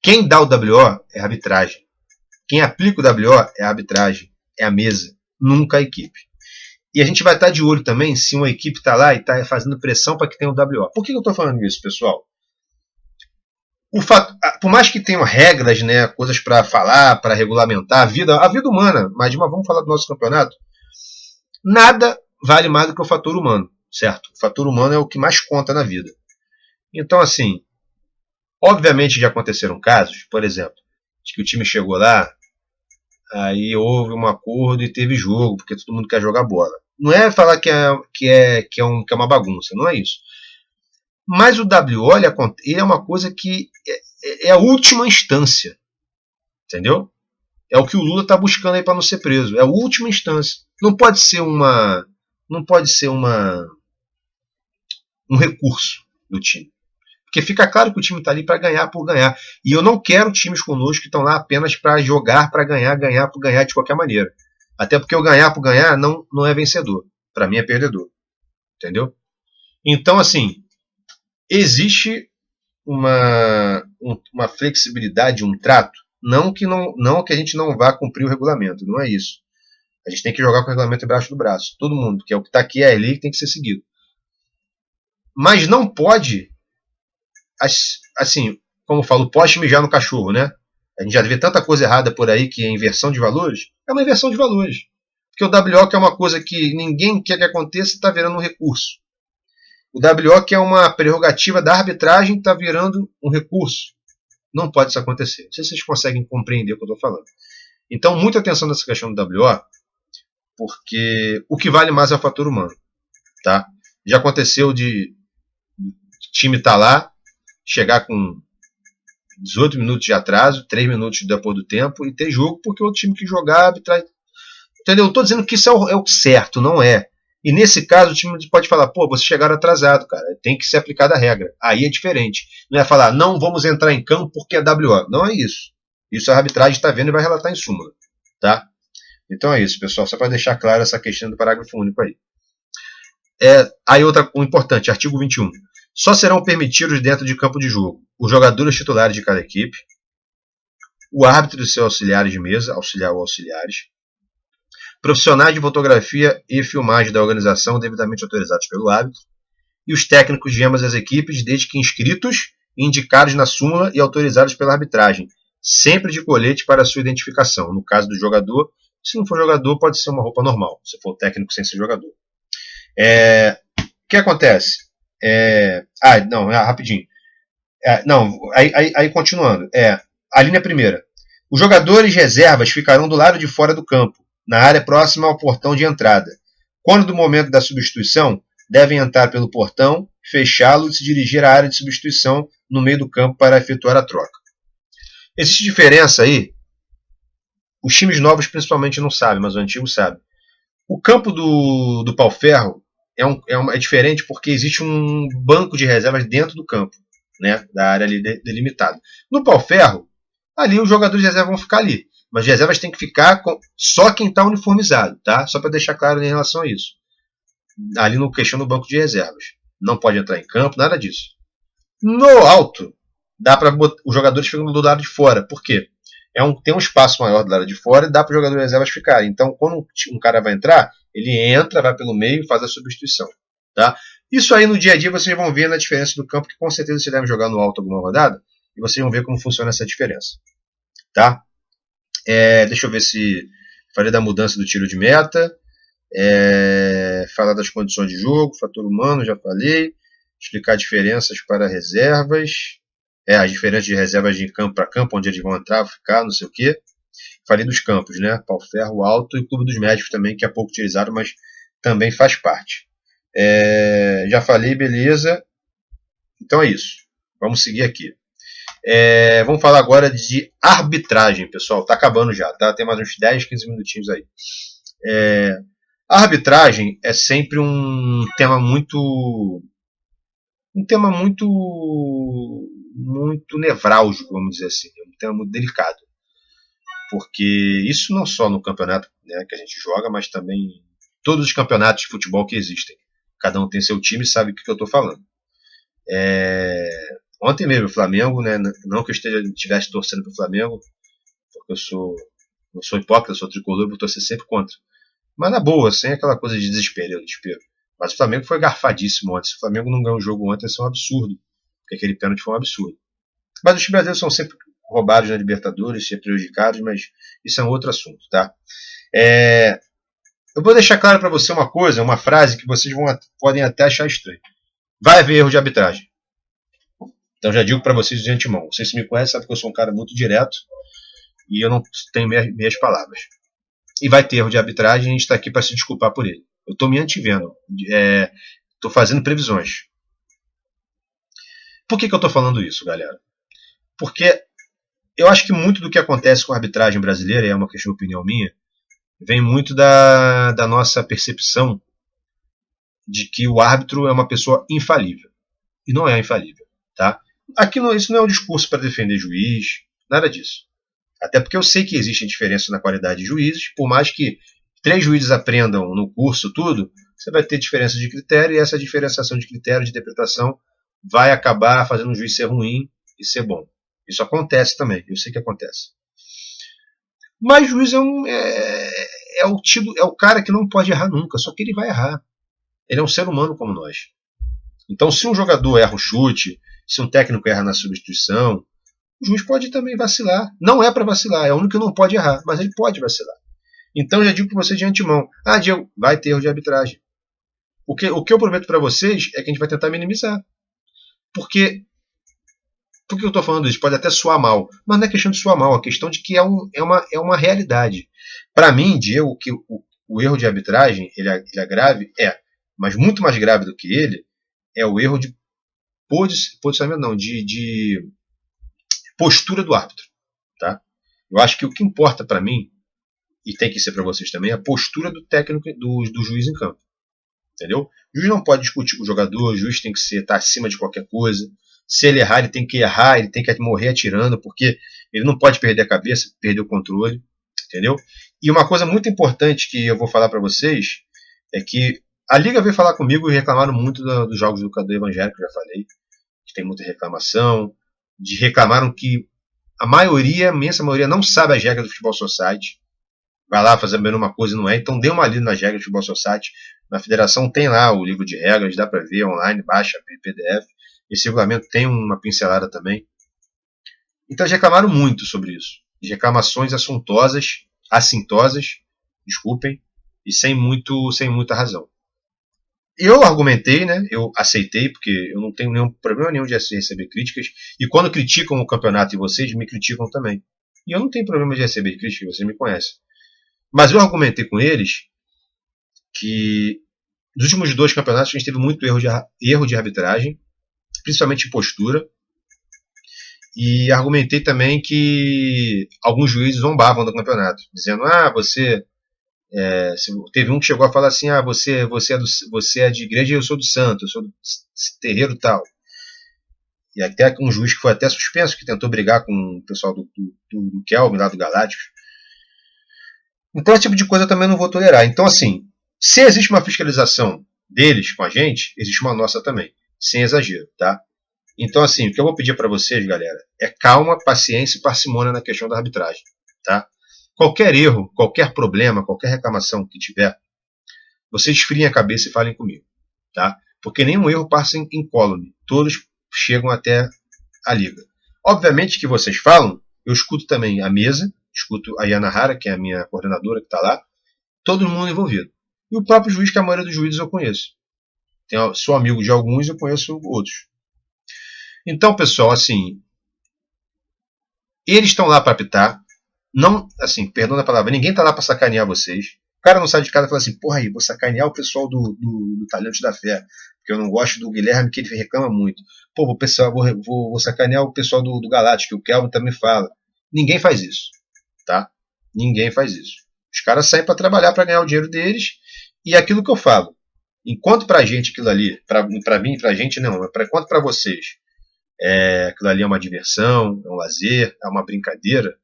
[SPEAKER 1] Quem dá o WO é a arbitragem. Quem aplica o WO é a arbitragem. É a mesa. Nunca a equipe. E a gente vai estar de olho também se uma equipe está lá e está fazendo pressão para que tenha o WO. Por que eu estou falando isso, pessoal? Por mais que tenham regras, né, coisas para falar, para regulamentar a vida humana, mas vamos falar do nosso campeonato, nada vale mais do que o fator humano, certo? O fator humano é o que mais conta na vida. Então, assim, obviamente já aconteceram casos, por exemplo, de que o time chegou lá, aí houve um acordo e teve jogo, porque todo mundo quer jogar bola. Não é falar que é uma bagunça, não é isso. Mas o WO ele é uma coisa que é a última instância. Entendeu? É o que o Lula está buscando aí para não ser preso. É a última instância. Não pode ser um recurso do time. Porque fica claro que o time está ali para ganhar por ganhar. E eu não quero times conosco que estão lá apenas para jogar, para ganhar por ganhar de qualquer maneira. Até porque o ganhar por ganhar não é vencedor. Para mim é perdedor. Entendeu? Então, assim, existe uma flexibilidade, um trato. Não que a gente não vá cumprir o regulamento. Não é isso. A gente tem que jogar com o regulamento embaixo do braço. Todo mundo, que é o que está aqui, é a lei que tem que ser seguido. Mas não pode, assim, como eu falo, poste mijar no cachorro, né? A gente já vê tanta coisa errada por aí que é inversão de valores. É uma inversão de valores. Porque o WO, que é uma coisa que ninguém quer que aconteça, está virando um recurso. O WO, que é uma prerrogativa da arbitragem, está virando um recurso. Não pode isso acontecer. Não sei se vocês conseguem compreender o que eu estou falando. Então, muita atenção nessa questão do WO, porque o que vale mais é o fator humano. Tá? Já aconteceu de time estar lá, chegar com 18 minutos de atraso, 3 minutos depois do tempo, e ter jogo porque o time que jogar, arbitragem. Entendeu? Eu estou dizendo que isso é o certo, não é. E nesse caso o time pode falar, pô, vocês chegaram atrasado, cara, tem que ser aplicada a regra. Aí é diferente. Não é falar, não vamos entrar em campo porque é WO. Não é isso. Isso a arbitragem está vendo e vai relatar em súmula. Tá? Então é isso, pessoal. Só para deixar claro essa questão do parágrafo único aí. Aí outra importante, artigo 21. Só serão permitidos dentro de campo de jogo os jogadores titulares de cada equipe, o árbitro e seus auxiliares de mesa, auxiliar ou auxiliares, profissionais de fotografia e filmagem da organização devidamente autorizados pelo árbitro, e os técnicos de ambas as equipes, desde que inscritos e indicados na súmula e autorizados pela arbitragem, sempre de colete para sua identificação. No caso do jogador, se não for jogador, pode ser uma roupa normal, se for técnico sem ser jogador. O que acontece? Rapidinho. Aí continuando. A linha primeira. Os jogadores reservas ficarão do lado de fora do campo, na área próxima ao portão de entrada. Quando do momento da substituição, devem entrar pelo portão, fechá-lo e se dirigir à área de substituição no meio do campo para efetuar a troca. Existe diferença aí? Os times novos principalmente não sabem, mas o antigo sabe. O campo do pau-ferro é diferente porque existe um banco de reservas dentro do campo, né, da área ali delimitada. No pau-ferro, ali os jogadores de reserva vão ficar ali. Mas as reservas tem que ficar só quem está uniformizado, tá? Só para deixar claro em relação a isso. Ali no questão do banco de reservas. Não pode entrar em campo, nada disso. No alto, dá para os jogadores ficam do lado de fora. Por quê? Tem um espaço maior do lado de fora e dá para os jogadores de reservas ficarem. Então, quando um cara vai entrar, ele entra, vai pelo meio e faz a substituição. Tá? Isso aí no dia a dia vocês vão ver na diferença do campo, que com certeza vocês devem jogar no alto alguma rodada, e vocês vão ver como funciona essa diferença. Tá? Deixa eu ver se falei da mudança do tiro de meta, falar das condições de jogo, fator humano, já falei, explicar diferenças para reservas, as diferenças de reservas de campo para campo, onde eles vão entrar, ficar, não sei o que. Falei dos campos, né? Pau-ferro, alto e o clube dos médicos também, que é pouco utilizado, mas também faz parte. Já falei, beleza. Então é isso. Vamos seguir aqui. Vamos falar agora de arbitragem, pessoal. Tá acabando já, tá? Tem mais uns 10, 15 minutinhos aí. A arbitragem é sempre um tema muito nevrálgico, vamos dizer assim. É um tema muito delicado. Porque isso não só no campeonato, né, que a gente joga, mas também em todos os campeonatos de futebol que existem. Cada um tem seu time e sabe o que eu estou falando. Ontem mesmo o Flamengo, né, não que eu estivesse torcendo para o Flamengo, porque não sou hipócrita, sou tricolor, vou torcer sempre contra. Mas na boa, sem aquela coisa de desespero. Mas o Flamengo foi garfadíssimo ontem. Se o Flamengo não ganhou o jogo ontem, isso é um absurdo. Porque aquele pênalti foi um absurdo. Mas os times brasileiros são sempre roubados na Libertadores, ser prejudicados, mas isso é um outro assunto, tá? Eu vou deixar claro para você uma coisa, uma frase que vocês podem até achar estranho. Vai haver erro de arbitragem. Então já digo para vocês de antemão. Vocês se me conhecem, sabem que eu sou um cara muito direto e eu não tenho meias palavras. E vai ter erro de arbitragem e a gente está aqui para se desculpar por ele. Eu estou me antevendo. Estou fazendo previsões. Por que eu estou falando isso, galera? Porque eu acho que muito do que acontece com a arbitragem brasileira, é uma questão de opinião minha, vem muito da nossa percepção de que o árbitro é uma pessoa infalível. E não é infalível. Tá? Aqui isso não é um discurso para defender juiz, nada disso. Até porque eu sei que existe diferença na qualidade de juízes, por mais que 3 juízes aprendam no curso tudo, você vai ter diferença de critério, e essa diferenciação de critério de interpretação vai acabar fazendo um juiz ser ruim e ser bom. Isso acontece também, eu sei que acontece. Mas o juiz é o cara que não pode errar nunca, só que ele vai errar. Ele é um ser humano como nós. Então, se um jogador erra um chute, se um técnico erra na substituição, o juiz pode também vacilar. Não é para vacilar, é o único que não pode errar, mas ele pode vacilar. Então, já digo para você de antemão, Diego, vai ter erro de arbitragem. O que eu prometo para vocês é que a gente vai tentar minimizar. Por que eu estou falando isso? Pode até soar mal, mas não é questão de soar mal, é questão de que é uma realidade. Para mim, Diego, que o erro de arbitragem ele é grave, mas muito mais grave do que ele é o erro de posicionamento, não, de postura do árbitro. Tá? Eu acho que o que importa para mim, e tem que ser para vocês também, é a postura do técnico, do juiz em campo. entendeu? O juiz não pode discutir com o jogador, o juiz tem que estar acima de qualquer coisa. Se ele errar, ele tem que errar, ele tem que morrer atirando, porque ele não pode perder a cabeça, perder o controle, entendeu? E uma coisa muito importante que eu vou falar para vocês é que a Liga veio falar comigo e reclamaram muito dos jogos do Evangelho, que eu já falei, que tem muita reclamação, reclamaram que a maioria, a imensa maioria, não sabe as regras do Futebol Society, vai lá fazendo uma coisa e não é, então dê uma lida nas regras do Futebol Society. Na federação tem lá o livro de regras, dá para ver online, baixa PDF. Esse regulamento tem uma pincelada também. Então eles reclamaram muito sobre isso. De reclamações assintosas, desculpem, e sem muita razão. Eu argumentei, né? Eu aceitei, porque eu não tenho nenhum problema nenhum de receber críticas. E quando criticam o campeonato e vocês me criticam também. E eu não tenho problema de receber críticas, vocês me conhecem. Mas eu argumentei com eles que nos últimos 2 campeonatos a gente teve muito erro de arbitragem, principalmente em postura. E argumentei também que alguns juízes zombavam do campeonato, dizendo: teve um que chegou a falar assim: você é de igreja e eu sou do santo, eu sou do terreiro tal. E até um juiz que foi até suspenso, que tentou brigar com o pessoal do Kelvin, lá do Galácticos. Então esse tipo de coisa eu também não vou tolerar. Então assim, se existe uma fiscalização deles com a gente, existe uma nossa também, sem exagero, tá? Então assim, o que eu vou pedir para vocês, galera, é calma, paciência e parcimônia na questão da arbitragem, tá? Qualquer erro, qualquer problema, qualquer reclamação que tiver, vocês esfriem a cabeça e falem comigo, tá? Porque nenhum erro passa incólume, todos chegam até a liga. Obviamente que vocês falam, eu escuto também a mesa, escuto a Yana Hara, que é a minha coordenadora que está lá, todo mundo envolvido. E o próprio juiz, que a maioria dos juízes eu conheço. Sou amigo de alguns e eu conheço outros. Então, pessoal, assim, eles estão lá para apitar, não, assim, perdão a palavra, ninguém está lá para sacanear vocês. O cara não sai de casa e fala assim: porra aí, vou sacanear o pessoal do Talentos da Fé, porque eu não gosto do Guilherme, que ele reclama muito. Pô, vou sacanear o pessoal do Galáctico, que o Kelvin também fala. Ninguém faz isso, tá? Ninguém faz isso. Os caras saem para trabalhar, para ganhar o dinheiro deles, e é aquilo que eu falo. Enquanto pra gente aquilo ali, pra mim, pra gente não, mas enquanto pra vocês, aquilo ali é uma diversão, é um lazer, é uma brincadeira,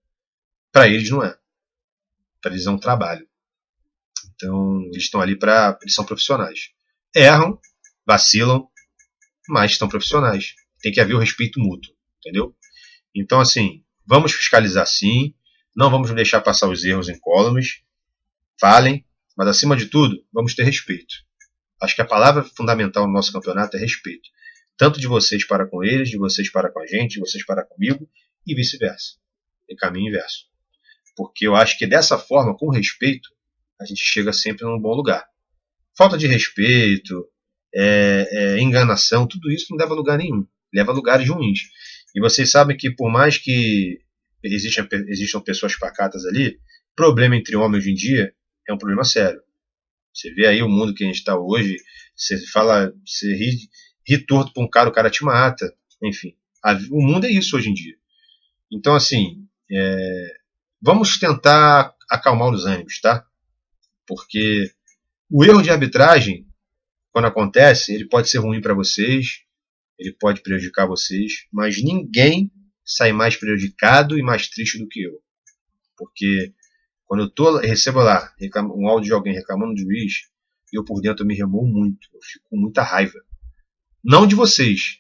[SPEAKER 1] pra eles não é. Pra eles é um trabalho. Então, eles estão ali eles são profissionais. Erram, vacilam, mas estão profissionais. Tem que haver o respeito mútuo, entendeu? Então, assim, vamos fiscalizar sim, não vamos deixar passar os erros incólumes, falem, mas acima de tudo, vamos ter respeito. Acho que a palavra fundamental no nosso campeonato é respeito. Tanto de vocês para com eles, de vocês para com a gente, de vocês para comigo, e vice-versa. E caminho inverso. Porque eu acho que dessa forma, com respeito, a gente chega sempre num bom lugar. Falta de respeito, enganação, tudo isso não leva a lugar nenhum. Leva a lugares ruins. E vocês sabem que por mais que existam pessoas pacatas ali, problema entre homens hoje em dia é um problema sério. Você vê aí o mundo que a gente está hoje, você ri torto para um cara, o cara te mata. Enfim, o mundo é isso hoje em dia. Então, assim, vamos tentar acalmar os ânimos, tá? Porque o erro de arbitragem, quando acontece, ele pode ser ruim para vocês, ele pode prejudicar vocês, mas ninguém sai mais prejudicado e mais triste do que eu. Porque quando eu recebo lá um áudio de alguém reclamando do juiz, eu por dentro me remoo muito, eu fico com muita raiva. Não de vocês.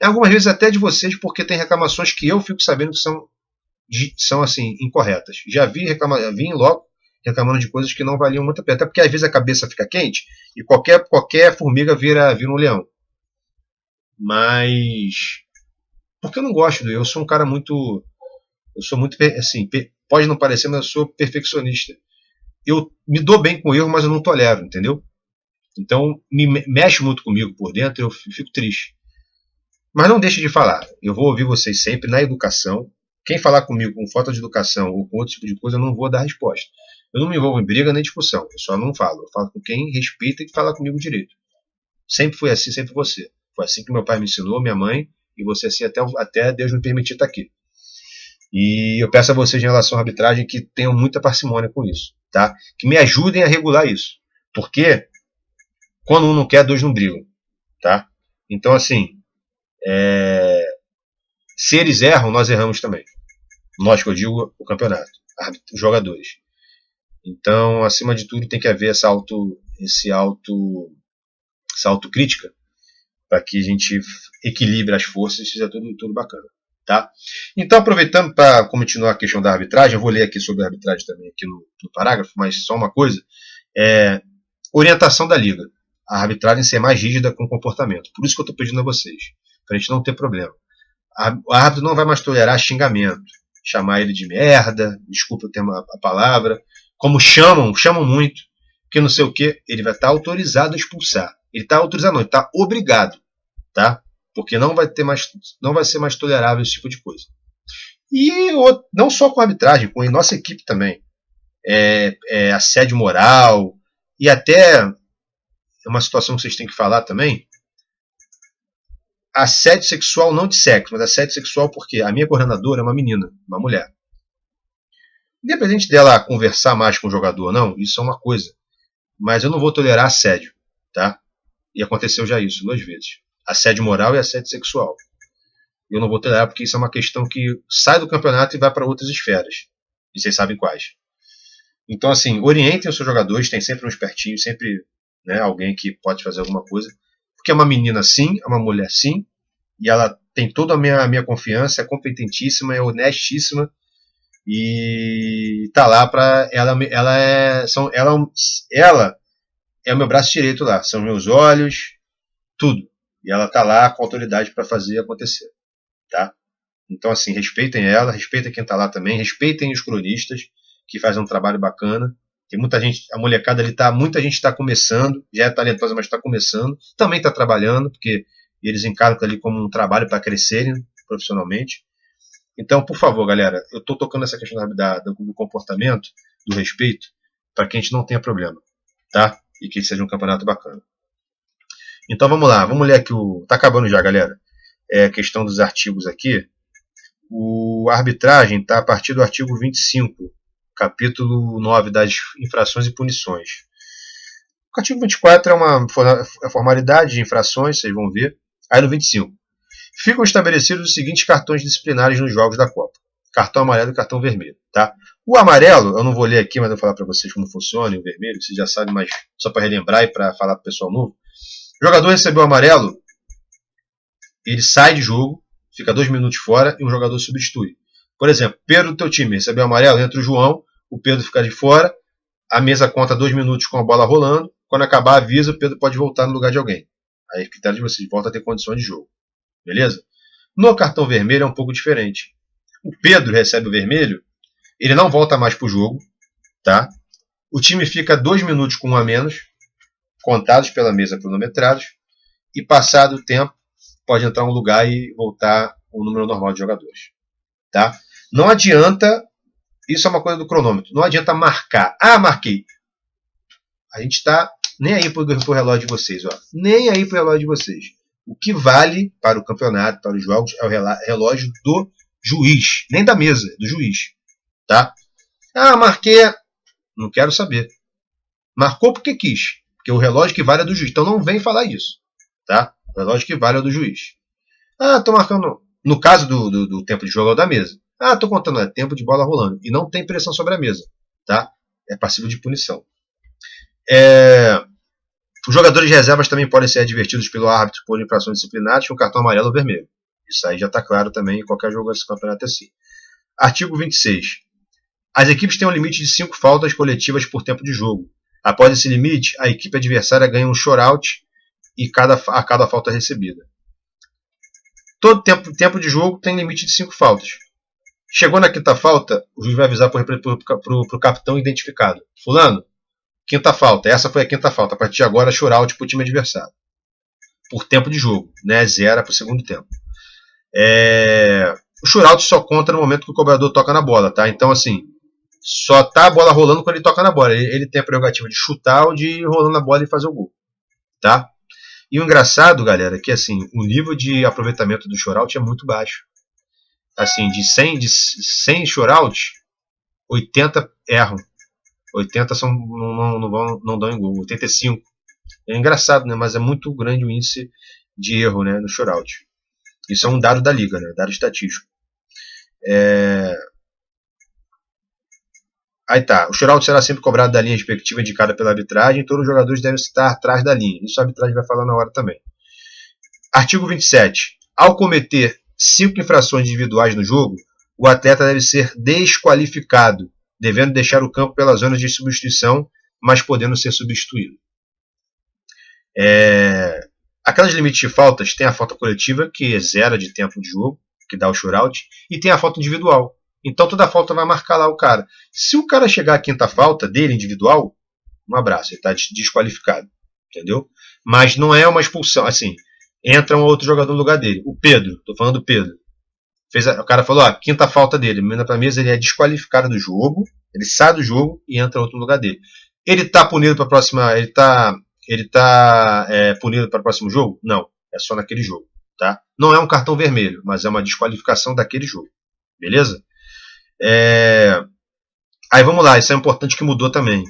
[SPEAKER 1] Algumas vezes até de vocês, porque tem reclamações que eu fico sabendo que são assim, incorretas. Já vi em loco reclamando de coisas que não valiam muito a pena. Até porque às vezes a cabeça fica quente e qualquer formiga vira um leão. Mas porque eu não gosto eu sou um cara muito, eu sou muito assim, pode não parecer, mas eu sou perfeccionista. Eu me dou bem com o erro, mas eu não tolero, entendeu? Então mexe muito comigo por dentro, eu fico triste. Mas não deixe de falar. Eu vou ouvir vocês sempre na educação. Quem falar comigo com falta de educação ou com outro tipo de coisa, eu não vou dar resposta. Eu não me envolvo em briga nem discussão. Eu só não falo. Eu falo com quem respeita e fala comigo direito. Sempre foi assim, sempre você. Foi assim que meu pai me ensinou, minha mãe, e você assim até Deus me permitir estar aqui. E eu peço a vocês, em relação à arbitragem, que tenham muita parcimônia com isso, tá? Que me ajudem a regular isso. Porque quando um não quer, dois não brigam, tá? Então, assim, se eles erram, nós erramos também. Nós, que eu digo, o campeonato, os jogadores. Então, acima de tudo, tem que haver essa autocrítica para que a gente equilibre as forças e seja tudo bacana. Tá? Então, aproveitando para continuar a questão da arbitragem, eu vou ler aqui sobre a arbitragem também aqui no parágrafo, mas só uma coisa. Orientação da liga. A arbitragem ser mais rígida com o comportamento. Por isso que eu estou pedindo a vocês, para a gente não ter problema. O árbitro não vai mais tolerar xingamento, chamar ele de merda, desculpa o termo, a palavra, como chamam muito, que não sei o que, ele vai estar autorizado a expulsar. Ele está autorizado, não, ele está obrigado, tá? Porque não vai ser mais tolerável esse tipo de coisa. E não só com a arbitragem, com a nossa equipe também. Assédio moral, e até uma situação que vocês têm que falar também, assédio sexual não de sexo, mas assédio sexual porque a minha coordenadora é uma menina, uma mulher. Independente dela conversar mais com o jogador ou não, isso é uma coisa. Mas eu não vou tolerar assédio, tá? E aconteceu já isso 2 vezes. Assédio moral e assédio sexual. Eu não vou tolerar porque isso é uma questão que sai do campeonato e vai para outras esferas. E vocês sabem quais. Então, assim, orientem os seus jogadores, tem sempre um espertinho, sempre, né, alguém que pode fazer alguma coisa. Porque é uma menina sim, é uma mulher sim, e ela tem toda a minha confiança, é competentíssima, é honestíssima, e tá lá para ela é o meu braço direito lá, são meus olhos, tudo. E ela tá lá com autoridade para fazer acontecer, tá? Então, assim, respeitem ela, respeitem quem tá lá também, respeitem os cronistas que fazem um trabalho bacana. Tem muita gente, a molecada ali muita gente está começando, já é talentosa, mas está começando, também está trabalhando, porque eles encaram ali como um trabalho para crescerem profissionalmente. Então, por favor, galera, eu estou tocando essa questão do comportamento, do respeito, para que a gente não tenha problema, tá? E que seja um campeonato bacana. Então vamos lá, vamos ler aqui tá acabando já, galera. A questão dos artigos aqui. A arbitragem está a partir do artigo 25, capítulo 9 das infrações e punições. O artigo 24 é uma formalidade de infrações, vocês vão ver. Aí no 25. Ficam estabelecidos os seguintes cartões disciplinares nos jogos da Copa. Cartão amarelo e cartão vermelho. Tá? O amarelo, eu não vou ler aqui, mas eu vou falar para vocês como funciona. E o vermelho, vocês já sabem, mas só para relembrar e para falar para o pessoal novo. O jogador recebeu o amarelo, ele sai de jogo, fica 2 minutos fora e um jogador substitui. Por exemplo, Pedro do teu time recebeu o amarelo, entra o João, o Pedro fica de fora, a mesa conta 2 minutos com a bola rolando, quando acabar avisa, o Pedro pode voltar no lugar de alguém. Aí é critério de vocês, volta a ter condições de jogo. Beleza? No cartão vermelho é um pouco diferente. O Pedro recebe o vermelho, ele não volta mais para o jogo, tá? O time fica 2 minutos com um a menos, contados pela mesa cronometrados, e passado o tempo, pode entrar um lugar e voltar o número normal de jogadores. Tá? Não adianta, isso é uma coisa do cronômetro, não adianta marcar. Ah, marquei. A gente está nem aí para o relógio de vocês. Ó. Nem aí para o relógio de vocês. O que vale para o campeonato, para os jogos, é o relógio do juiz. Nem da mesa, do juiz. Tá? Ah, marquei. Não quero saber. Marcou porque quis. Porque o relógio que vale é do juiz. Então não vem falar isso. Tá? O relógio que vale é do juiz. Ah, estou marcando. No caso do tempo de jogo é da mesa. Ah, estou contando, é tempo de bola rolando. E não tem pressão sobre a mesa. Tá? É passivo de punição. Os jogadores de reservas também podem ser advertidos pelo árbitro por infrações disciplinares com cartão amarelo ou vermelho. Isso aí já está claro também em qualquer jogo desse campeonato assim. Artigo 26. As equipes têm um limite de 5 faltas coletivas por tempo de jogo. Após esse limite, a equipe adversária ganha um shootout a cada falta recebida. Todo tempo de jogo tem limite de 5 faltas. Chegou na quinta falta, o juiz vai avisar para o capitão identificado. Fulano, quinta falta. Essa foi a quinta falta. A partir de agora, shootout para o time adversário. Por tempo de jogo. Né? Zero para o segundo tempo. O shootout só conta no momento que o cobrador toca na bola. Tá? Então, assim, só tá a bola rolando quando ele toca na bola. Ele tem a prerrogativa de chutar ou de ir rolando na bola e fazer o gol. Tá? E o engraçado, galera, é que assim, o nível de aproveitamento do shootout é muito baixo. Assim, de 100 shootout, 80 erram. 80 não dão em gol. 85 É engraçado, né? Mas é muito grande o índice de erro, né, no shootout. Isso é um dado da liga, né? Dado estatístico. Aí tá. O shootout será sempre cobrado da linha respectiva indicada pela arbitragem. Todos os jogadores devem estar atrás da linha. Isso a arbitragem vai falar na hora também. Artigo 27. Ao cometer 5 infrações individuais no jogo, o atleta deve ser desqualificado, devendo deixar o campo pela zona de substituição, mas podendo ser substituído. Aquelas limites de faltas, tem a falta coletiva, que zera de tempo de jogo, que dá o shootout, e tem a falta individual. Então toda falta vai marcar lá o cara. Se o cara chegar à quinta falta dele, individual, um abraço, ele está desqualificado. Entendeu? Mas não é uma expulsão. Assim, entra um outro jogador no lugar dele. O Pedro, estou falando do Pedro. O cara falou, quinta falta dele, manda pra mesa, ele é desqualificado do jogo, ele sai do jogo e entra outro no lugar dele. Ele está punido para a próxima. Ele está punido para o próximo jogo? Não, é só naquele jogo. Tá? Não é um cartão vermelho, mas é uma desqualificação daquele jogo. Beleza? Aí vamos lá, isso é importante que mudou também.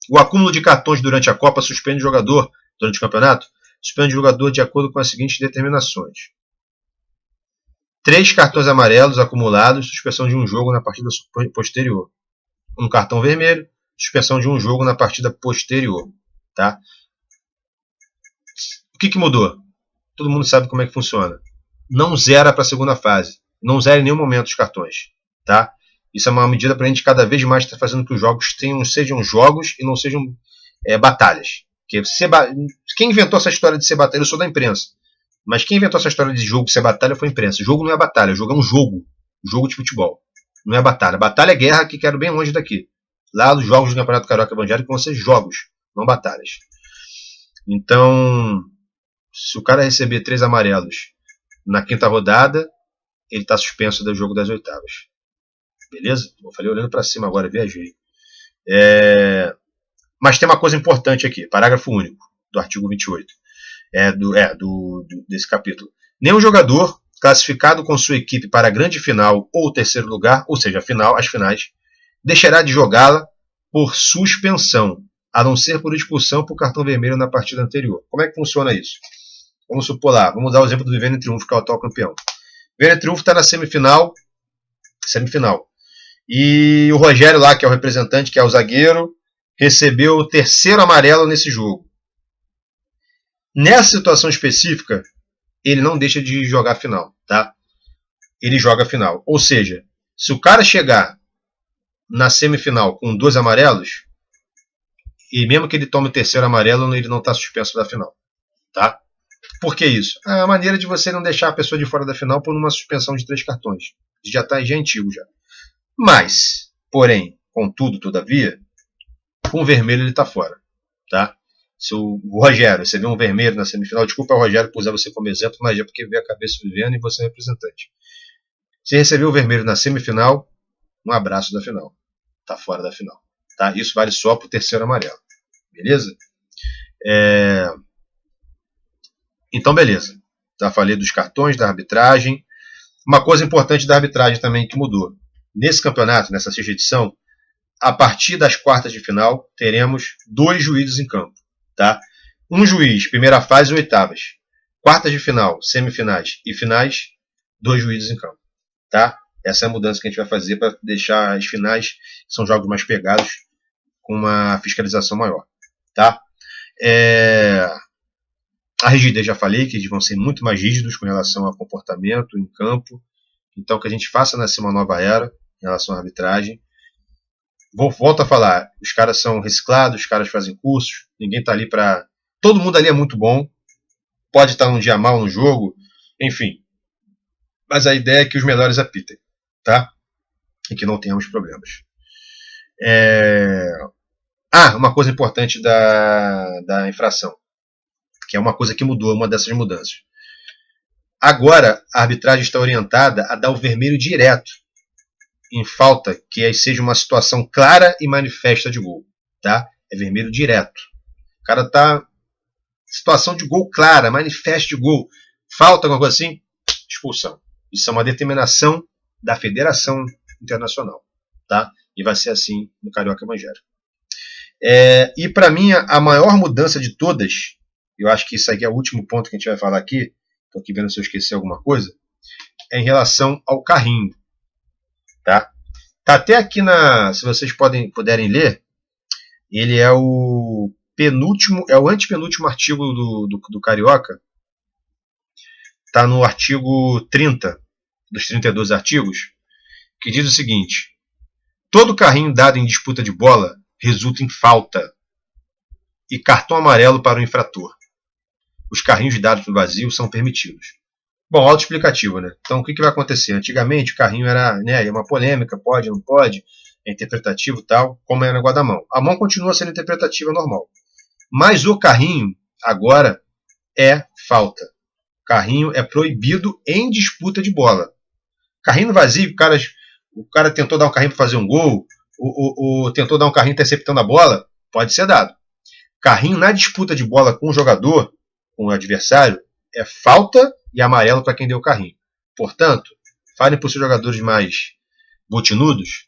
[SPEAKER 1] O acúmulo de cartões durante a Copa suspende o jogador, durante o campeonato, suspende o jogador de acordo com as seguintes determinações. 3 cartões amarelos acumulados, suspensão de um jogo na partida posterior. Um cartão vermelho, suspensão de um jogo na partida posterior. Tá? O que mudou? Todo mundo sabe como é que funciona. Não zera para a segunda fase. Não zera em nenhum momento os cartões. Tá? Isso é uma medida para a gente cada vez mais estar fazendo que os jogos sejam jogos e não sejam batalhas. Quem inventou essa história de ser batalha? Eu sou da imprensa. Mas quem inventou essa história de jogo ser batalha foi a imprensa. O jogo não é batalha, o jogo é um jogo. Jogo de futebol. Não é batalha. Batalha é guerra, que quero bem longe daqui. Lá nos jogos do Campeonato Carioca Evangélico vão ser jogos, não batalhas. Então, se o cara receber 3 amarelos na quinta rodada, ele está suspenso do jogo das oitavas. Beleza? Eu falei olhando para cima agora, viajei. Mas tem uma coisa importante aqui, parágrafo único do artigo 28. Desse capítulo. Nenhum jogador classificado com sua equipe para a grande final ou terceiro lugar, ou seja, as finais, deixará de jogá-la por suspensão, a não ser por expulsão por cartão vermelho na partida anterior. Como é que funciona isso? Vamos supor lá, vamos dar o exemplo do Vivendo em Triunfo, que é o atual campeão. Vivendo em Triunfo está na semifinal, e o Rogério lá, que é o representante, que é o zagueiro, recebeu o 3º amarelo nesse jogo. Nessa situação específica, ele não deixa de jogar a final, tá? Ele joga a final. Ou seja, se o cara chegar na semifinal com 2 amarelos, e mesmo que ele tome o 3º amarelo, ele não está suspenso da final, tá? Por que isso? É a maneira de você não deixar a pessoa de fora da final por uma suspensão de 3 cartões. Já é antigo já. Mas, porém, contudo, todavia, com o vermelho ele está fora, tá? Se o Rogério, você vê um vermelho na semifinal, desculpa, Rogério, por usar você como exemplo, mas é porque vê a cabeça vivendo e você é representante. Se recebeu o vermelho na semifinal, um abraço da final. Tá fora da final. Tá? Isso vale só pro 3º amarelo. Beleza? Então, beleza. Já falei dos cartões, da arbitragem. Uma coisa importante da arbitragem também que mudou. Nesse campeonato, nessa 6ª edição, a partir das quartas de final, teremos 2 juízes em campo. Tá? Um juiz, primeira fase e oitavas. Quartas de final, semifinais e finais, 2 juízes em campo. Tá? Essa é a mudança que a gente vai fazer para deixar as finais, que são jogos mais pegados, com uma fiscalização maior. Tá? A rigidez, já falei, que eles vão ser muito mais rígidos com relação ao comportamento em campo. Então, que a gente faça nessa uma nova era em relação à arbitragem. Volto a falar, os caras são reciclados, os caras fazem cursos, ninguém está ali para... Todo mundo ali é muito bom, pode estar num dia mal no jogo, enfim. Mas a ideia é que os melhores apitem, tá? E que não tenhamos problemas. Uma coisa importante da infração, que é uma coisa que mudou, uma dessas mudanças. Agora, a arbitragem está orientada a dar o vermelho direto em falta que seja uma situação clara e manifesta de gol. Tá? É vermelho direto. O cara tá situação de gol clara, manifesta de gol. Falta, alguma coisa assim, expulsão. Isso é uma determinação da Federação Internacional. Tá? E vai ser assim no Carioca Evangélico. E para mim, a maior mudança de todas, eu acho que isso aqui é o último ponto que a gente vai falar aqui, estou aqui vendo se eu esqueci alguma coisa, é em relação ao carrinho. Tá até aqui se vocês puderem ler, ele é o penúltimo, é o antepenúltimo artigo do Carioca. Está no artigo 30 dos 32 artigos, que diz o seguinte: todo carrinho dado em disputa de bola resulta em falta e cartão amarelo para o infrator. Os carrinhos dados no vazio são permitidos. Bom, autoexplicativo, né? Então, o que vai acontecer? Antigamente, o carrinho era uma polêmica, pode, não pode, é interpretativo e tal, como é no negócio da mão. A mão continua sendo interpretativa normal. Mas o carrinho, agora, é falta. O carrinho é proibido em disputa de bola. Carrinho no vazio, o cara tentou dar um carrinho para fazer um gol, ou tentou dar um carrinho interceptando a bola, pode ser dado. Carrinho na disputa de bola com o jogador, com o adversário, é falta e amarelo para quem deu o carrinho. Portanto, falem para os seus jogadores mais botinudos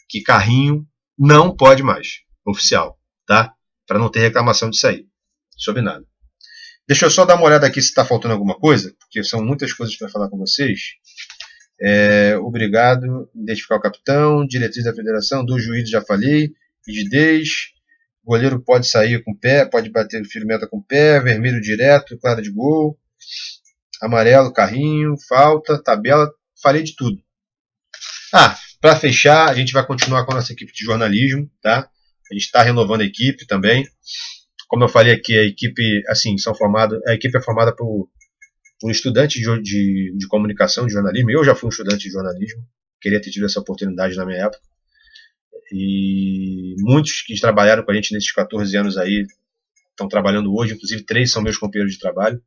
[SPEAKER 1] que carrinho não pode mais, oficial, tá? Para não ter reclamação disso aí, sobre nada. Deixa eu só dar uma olhada aqui se está faltando alguma coisa, porque são muitas coisas para falar com vocês. Obrigado. Identificar o capitão, diretriz da federação, do juiz já falei, rigidez, goleiro pode sair com o pé, pode bater o fio meta com o pé, vermelho direto, clara de gol, amarelo, carrinho, falta, tabela, falei de tudo. Para fechar, a gente vai continuar com a nossa equipe de jornalismo, tá? A gente está renovando a equipe também. Como eu falei aqui, a equipe é formada por estudantes de comunicação, de jornalismo. Eu já fui um estudante de jornalismo, queria ter tido essa oportunidade na minha época. E muitos que trabalharam com a gente nesses 14 anos aí estão trabalhando hoje, inclusive 3 são meus companheiros de trabalho.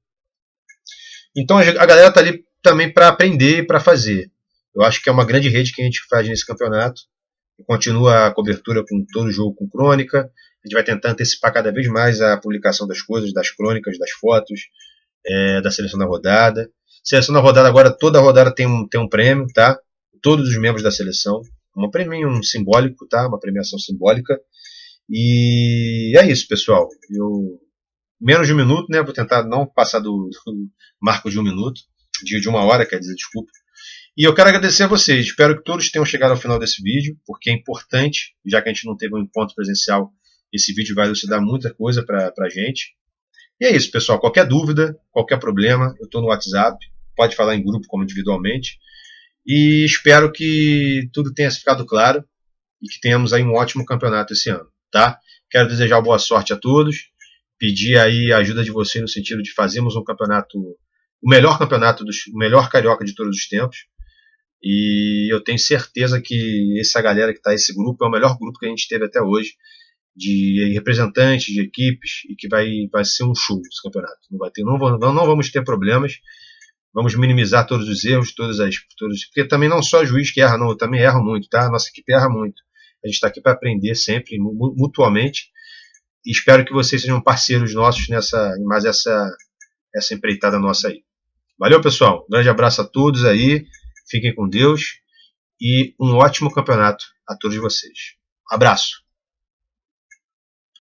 [SPEAKER 1] Então a galera está ali também para aprender e para fazer. Eu acho que é uma grande rede que a gente faz nesse campeonato. Continua a cobertura com todo o jogo com crônica. A gente vai tentar antecipar cada vez mais a publicação das coisas, das crônicas, das fotos, da seleção da rodada. Seleção da rodada agora, toda rodada tem um prêmio, tá? Todos os membros da seleção. Um prêmio simbólico, tá? Uma premiação simbólica. E é isso, pessoal. Menos de 1 minuto, né? Vou tentar não passar do marco de 1 minuto. De 1 hora, quer dizer, desculpa. E eu quero agradecer a vocês. Espero que todos tenham chegado ao final desse vídeo, porque é importante, já que a gente não teve um encontro presencial, esse vídeo vai elucidar muita coisa para a gente. E é isso, pessoal. Qualquer dúvida, qualquer problema, eu estou no WhatsApp. Pode falar em grupo como individualmente. E espero que tudo tenha ficado claro e que tenhamos aí um ótimo campeonato esse ano, tá? Quero desejar boa sorte a todos. Pedir aí a ajuda de vocês no sentido de fazermos um campeonato, o melhor carioca de todos os tempos. E eu tenho certeza que essa galera que está, esse grupo, é o melhor grupo que a gente teve até hoje, de representantes, de equipes, e que vai ser um show esse campeonato. Não vamos ter problemas, vamos minimizar todos os erros, porque também não só o juiz que erra, não, eu também erro muito, tá? A nossa equipe erra muito. A gente está aqui para aprender sempre, mutuamente, e espero que vocês sejam parceiros nossos em mais essa empreitada nossa aí. Valeu, pessoal. Um grande abraço a todos aí. Fiquem com Deus e um ótimo campeonato a todos vocês. Abraço.